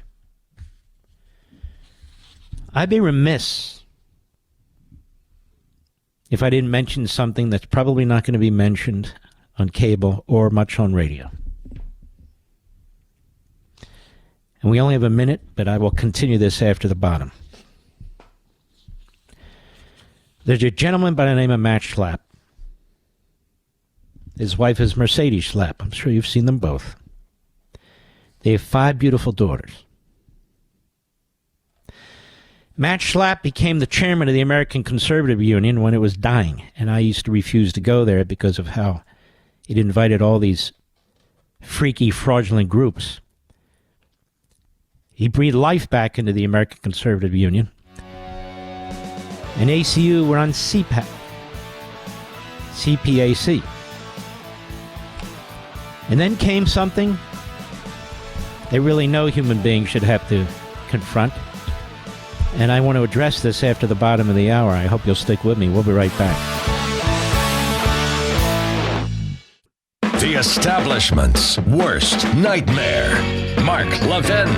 I'd be remiss if I didn't mention something that's probably not going to be mentioned on cable or much on radio. And we only have a minute, but I will continue this after the bottom. There's a gentleman by the name of Matt Schlapp. His wife is Mercedes Schlapp. I'm sure you've seen them both. They have 5 beautiful daughters. Matt Schlapp became the chairman of the American Conservative Union when it was dying, and I used to refuse to go there because of how it invited all these freaky, fraudulent groups. He breathed life back into the American Conservative Union. And ACU were on CPAC. CPAC. And then came something that really no human being should have to confront. And I want to address this after the bottom of the hour. I hope you'll stick with me. We'll be right back. The establishment's worst nightmare. Mark Levin.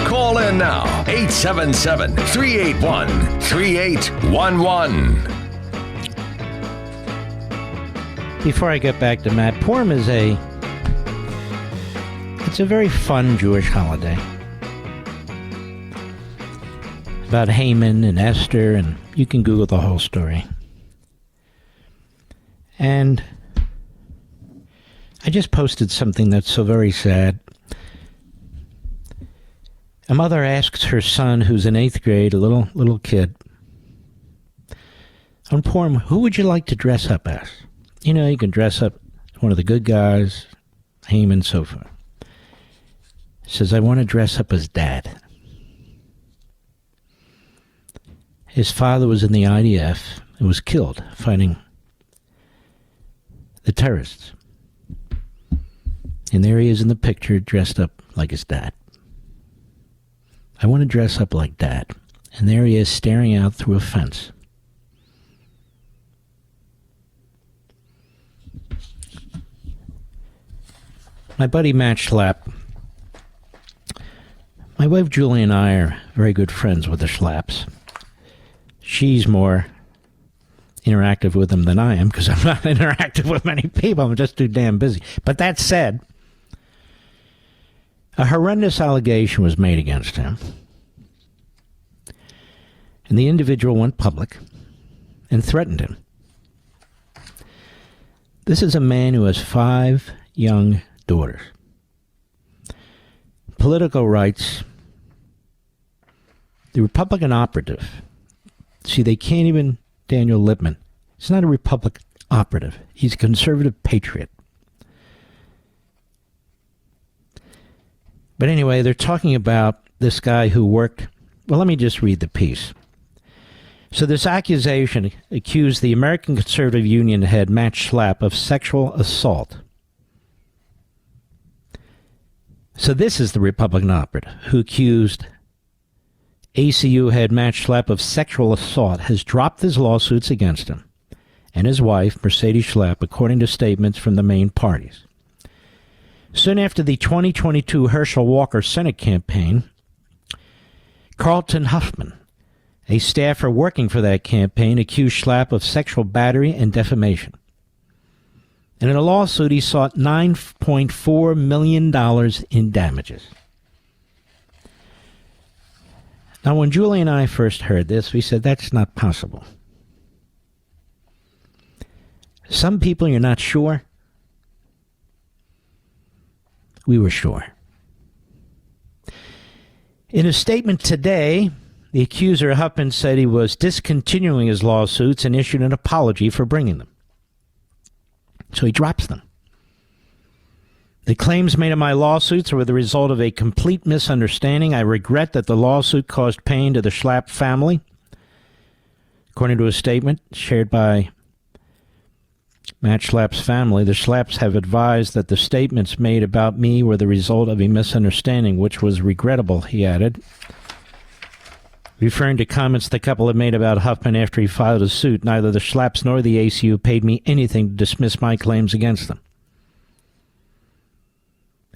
Call in now. 877-381-3811. Before I get back to Matt, Purim is it's a very fun Jewish holiday. About Haman and Esther, and you can Google the whole story. And I just posted something that's so very sad. A mother asks her son, who's in 8th grade, a little kid, on Purim, who would you like to dress up as? You know, you can dress up as one of the good guys, Haman, and so forth. Says, I want to dress up as Dad. His father was in the IDF and was killed fighting the terrorists. And there he is in the picture, dressed up like his dad. I want to dress up like Dad. And there he is, staring out through a fence. My buddy Matt Schlapp, my wife Julie and I are very good friends with the Schlapps. She's more interactive with them than I am, because I'm not interactive with many people. I'm just too damn busy. But that said, a horrendous allegation was made against him. And the individual went public and threatened him. This is a man who has 5 young daughters. Political rights. The Republican operative. See, they can't even, Daniel Lippman. He's not a Republican operative. He's a conservative patriot. But anyway, they're talking about this guy who worked. Well, let me just read the piece. So this accusation accused the American Conservative Union head, Matt Schlapp, of sexual assault. So this is the Republican operative who accused ACU head Matt Schlapp of sexual assault, has dropped his lawsuits against him and his wife, Mercedes Schlapp, according to statements from the main parties. Soon after the 2022 Herschel Walker Senate campaign, Carlton Huffman, a staffer working for that campaign, accused Schlapp of sexual battery and defamation. And in a lawsuit, he sought $9.4 million in damages. Now, when Julie and I first heard this, we said, that's not possible. Some people, you're not sure. We were sure. In a statement today, the accuser Huffman said he was discontinuing his lawsuits and issued an apology for bringing them. So he drops them. The claims made in my lawsuits were the result of a complete misunderstanding. I regret that the lawsuit caused pain to the Schlapp family. According to a statement shared by Matt Schlapp's family, the Schlapps have advised that the statements made about me were the result of a misunderstanding, which was regrettable, he added, referring to comments the couple had made about Huffman after he filed his suit. Neither the Schlapps nor the ACU paid me anything to dismiss my claims against them.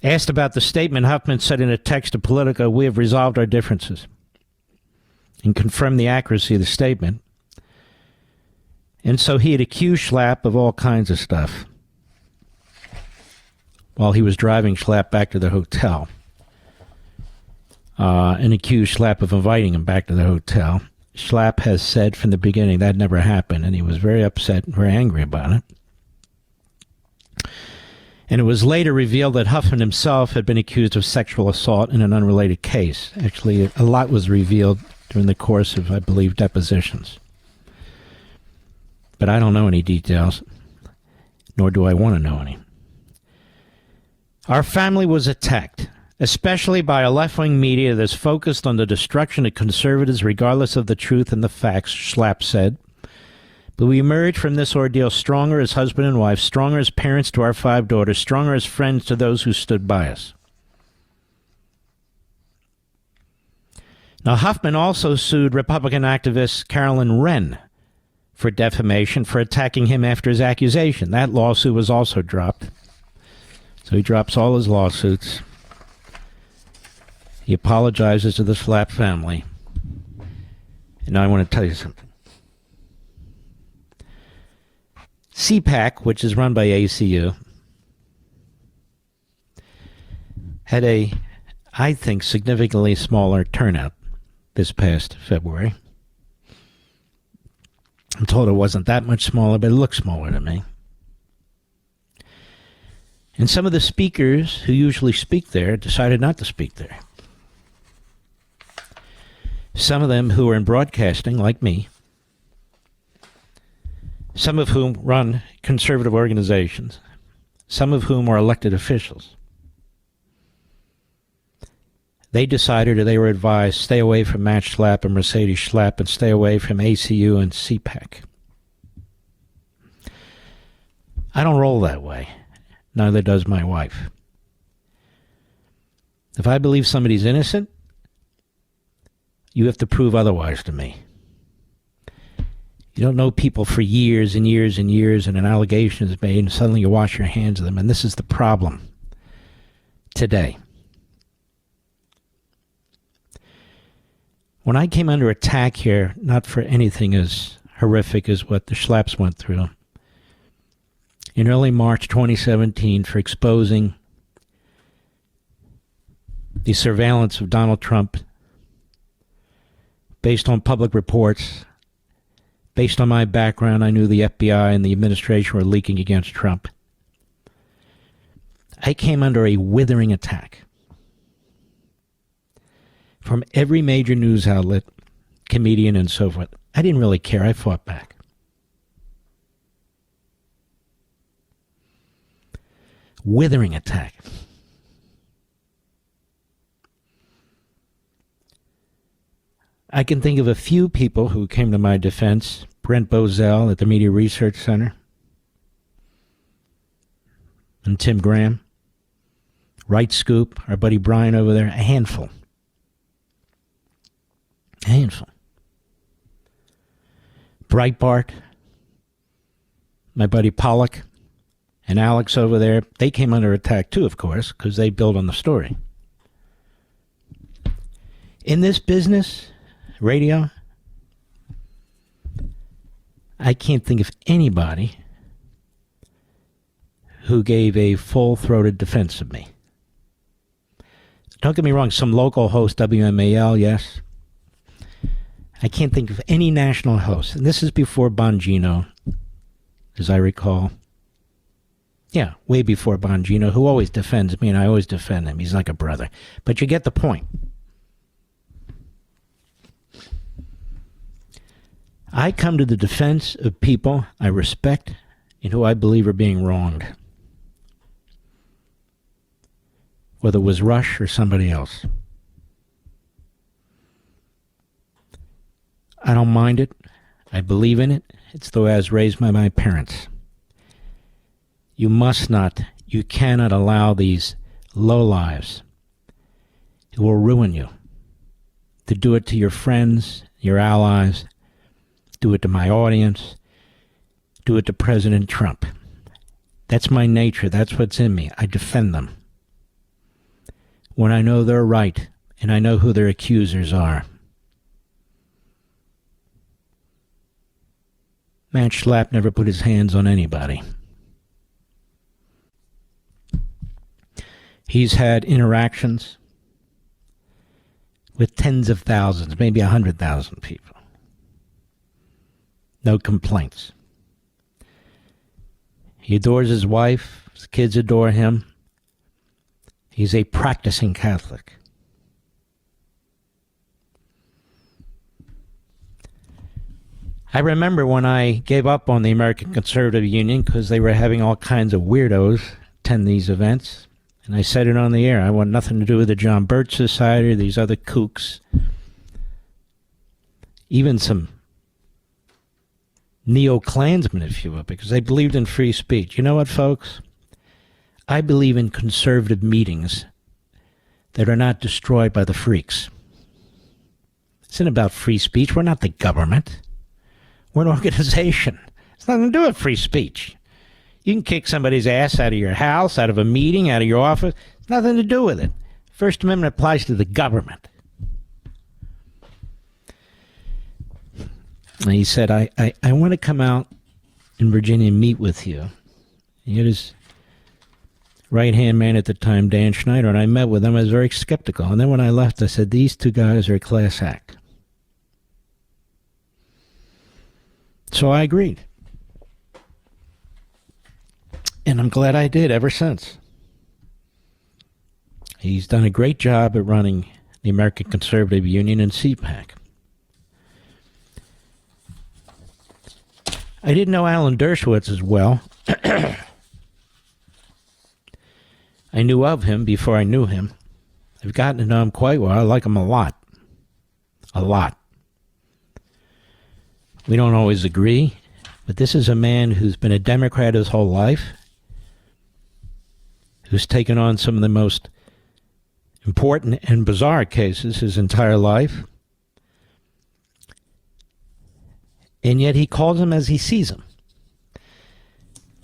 Asked about the statement, Huffman said in a text to Politico, "We have resolved our differences," and confirmed the accuracy of the statement. And so he had accused Schlapp of all kinds of stuff while he was driving Schlapp back to the hotel, and accused Schlapp of inviting him back to the hotel. Schlapp has said from the beginning that never happened, and he was very upset and very angry about it. And it was later revealed that Huffman himself had been accused of sexual assault in an unrelated case. Actually, a lot was revealed during the course of, I believe, depositions. But I don't know any details, nor do I want to know any. Our family was attacked, especially by a left-wing media that's focused on the destruction of conservatives regardless of the truth and the facts, Schlapp said. But we emerged from this ordeal stronger as husband and wife, stronger as parents to our 5 daughters, stronger as friends to those who stood by us. Now, Huffman also sued Republican activist Carolyn Wren for defamation for attacking him after his accusation. That lawsuit was also dropped. So he drops all his lawsuits. He apologizes to the Schlapp family. And now I want to tell you something. CPAC, which is run by ACU, had a, I think, significantly smaller turnout this past February. I'm told it wasn't that much smaller, but it looked smaller to me. And some of the speakers who usually speak there decided not to speak there. Some of them who are in broadcasting, like me, some of whom run conservative organizations, some of whom are elected officials. They decided, or they were advised, stay away from Matt Schlapp and Mercedes Schlapp and stay away from ACU and CPAC. I don't roll that way. Neither does my wife. If I believe somebody's innocent, you have to prove otherwise to me. You don't know people for years and years and years, and an allegation is made, and suddenly you wash your hands of them. And this is the problem today. When I came under attack here, not for anything as horrific as what the Schlapps went through, in early March 2017 for exposing the surveillance of Donald Trump based on public reports. Based on my background, I knew the FBI and the administration were leaking against Trump. I came under a withering attack from every major news outlet, comedian, and so forth. I didn't really care. I fought back. Withering attack. I can think of a few people who came to my defense. Brent Bozell at the Media Research Center, and Tim Graham, Right Scoop, our buddy Brian over there, a handful. A handful. Breitbart, my buddy Pollock, and Alex over there, they came under attack too, of course, because they build on the story. In this business, radio, I can't think of anybody who gave a full-throated defense of me. Don't get me wrong, some local host, WMAL, yes. I can't think of any national host. And this is before Bongino, as I recall. Yeah, way before Bongino, who always defends me, and I always defend him. He's like a brother. But you get the point. I come to the defense of people I respect and who I believe are being wronged. Whether it was Rush or somebody else. I don't mind it. I believe in it. It's the way I was raised by my parents. You must not, you cannot allow these lowlives who will ruin you to do it to your friends, your allies, do it to my audience, do it to President Trump. That's my nature. That's what's in me. I defend them. When I know they're right and I know who their accusers are. Matt Schlapp never put his hands on anybody. He's had interactions with tens of thousands, maybe 100,000 people. No complaints. He adores his wife. His kids adore him. He's a practicing Catholic. I remember when I gave up on the American Conservative Union because they were having all kinds of weirdos attend these events. And I said it on the air. I want nothing to do with the John Birch Society or these other kooks. Even some neo-Klansmen, if you will, because they believed in free speech. You know what, folks? I believe in conservative meetings that are not destroyed by the freaks. It's not about free speech. We're not the government. We're an organization. It's nothing to do with free speech. You can kick somebody's ass out of your house, out of a meeting, out of your office. It's nothing to do with it. First Amendment applies to the government. And he said, I want to come out in Virginia and meet with you. He had his right-hand man at the time, Dan Schneider, and I met with him. I was very skeptical. And then when I left, I said, these two guys are a class act. So I agreed. And I'm glad I did ever since. He's done a great job at running the American Conservative Union and CPAC. I didn't know Alan Dershowitz as well. I knew of him before I knew him. I've gotten to know him quite well. I like him a lot. A lot. We don't always agree, but this is a man who's been a Democrat his whole life, who's taken on some of the most important and bizarre cases his entire life, and yet he calls them as he sees them.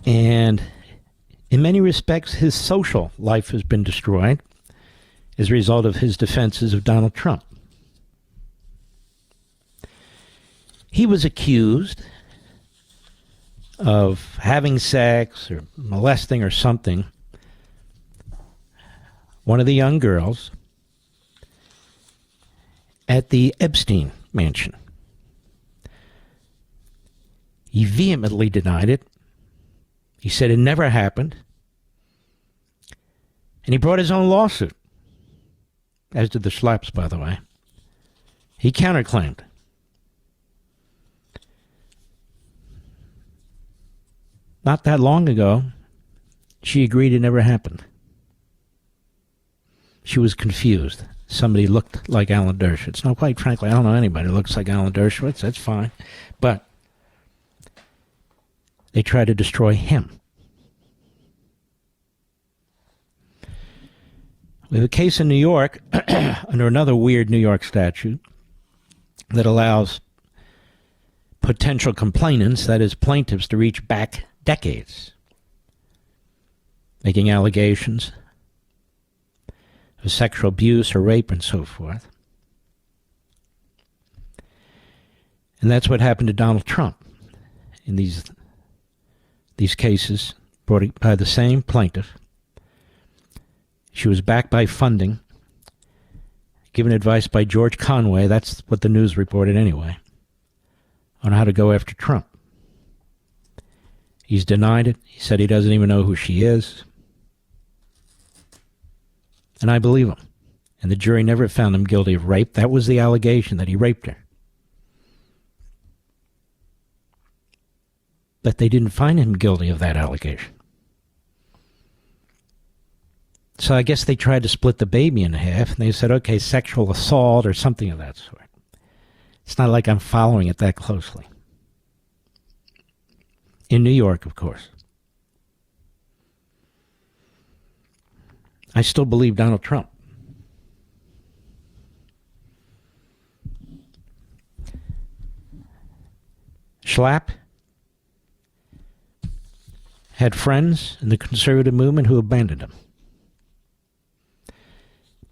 And in many respects, his social life has been destroyed as a result of his defenses of Donald Trump. He was accused of having sex or molesting or something one of the young girls at the Epstein mansion. He vehemently denied it. He said it never happened. And he brought his own lawsuit, as did the Schlapps, by the way. He counterclaimed. Not that long ago, she agreed it never happened. She was confused. Somebody looked like Alan Dershowitz. No, quite frankly, I don't know anybody who looks like Alan Dershowitz. That's fine. But they tried to destroy him. We have a case in New York under another weird New York statute that allows potential complainants, that is plaintiffs, to reach back decades, making allegations of sexual abuse or rape and so forth. And that's what happened to Donald Trump in these cases brought by the same plaintiff. She was backed by funding, given advice by George Conway, that's what the news reported anyway, on how to go after Trump. He's denied it. He said he doesn't even know who she is. And I believe him. And the jury never found him guilty of rape. That was the allegation, that he raped her. But they didn't find him guilty of that allegation. So I guess they tried to split the baby in half, and they said, okay, sexual assault or something of that sort. It's not like I'm following it that closely. In New York, of course. I still believe Donald Trump. Schlapp had friends in the conservative movement who abandoned him.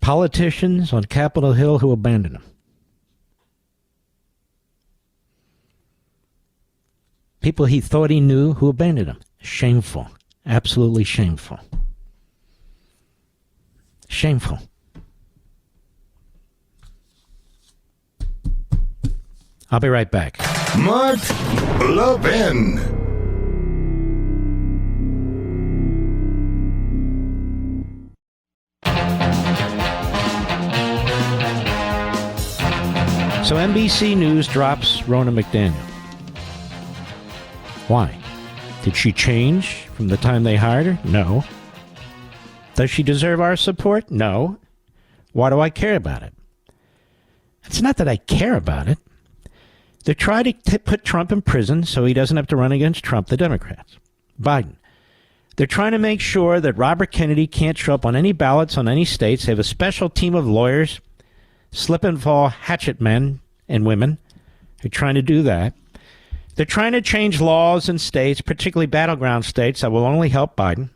Politicians on Capitol Hill who abandoned him. People he thought he knew who abandoned him. Shameful. Absolutely shameful. Shameful. I'll be right back. Mark Levin. So NBC News drops Ronna McDaniel. Why? Did she change from the time they hired her? No. Does she deserve our support? No. Why do I care about it? It's not that I care about it. They're trying to put Trump in prison so he doesn't have to run against Trump, the Democrats. Biden. They're trying to make sure that Robert Kennedy can't show up on any ballots on any states. They have a special team of lawyers, slip and fall hatchet men and women who are trying to do that. They're trying to change laws in states, particularly battleground states, that will only help Biden.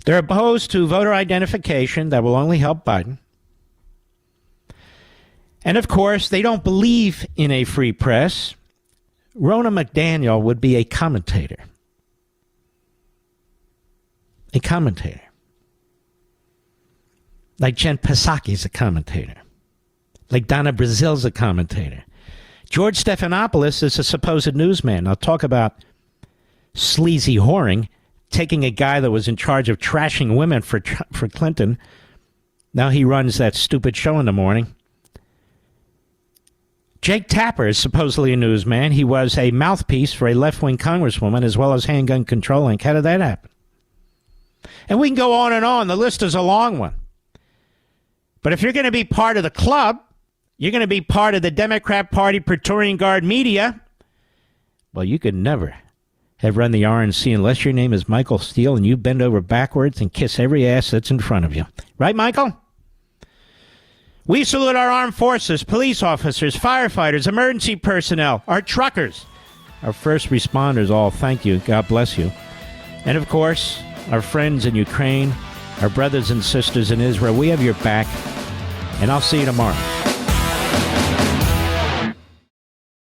They're opposed to voter identification that will only help Biden. And of course, they don't believe in a free press. Ronna McDaniel would be a commentator. A commentator. Like Jen Psaki's a commentator. Like Donna Brazil's a commentator. George Stephanopoulos is a supposed newsman. Now talk about sleazy whoring, taking a guy that was in charge of trashing women for Clinton. Now he runs that stupid show in the morning. Jake Tapper is supposedly a newsman. He was a mouthpiece for a left-wing congresswoman as well as Handgun Control Inc. How did that happen? And we can go on and on. The list is a long one. But if you're going to be part of the club, you're going to be part of the Democrat Party Praetorian Guard media, well, you could never have run the RNC unless your name is Michael Steele and you bend over backwards and kiss every ass that's in front of you. Right, Michael? We salute our armed forces, police officers, firefighters, emergency personnel, our truckers, our first responders all. Thank you. God bless you. And, of course, our friends in Ukraine, our brothers and sisters in Israel. We have your back, and I'll see you tomorrow.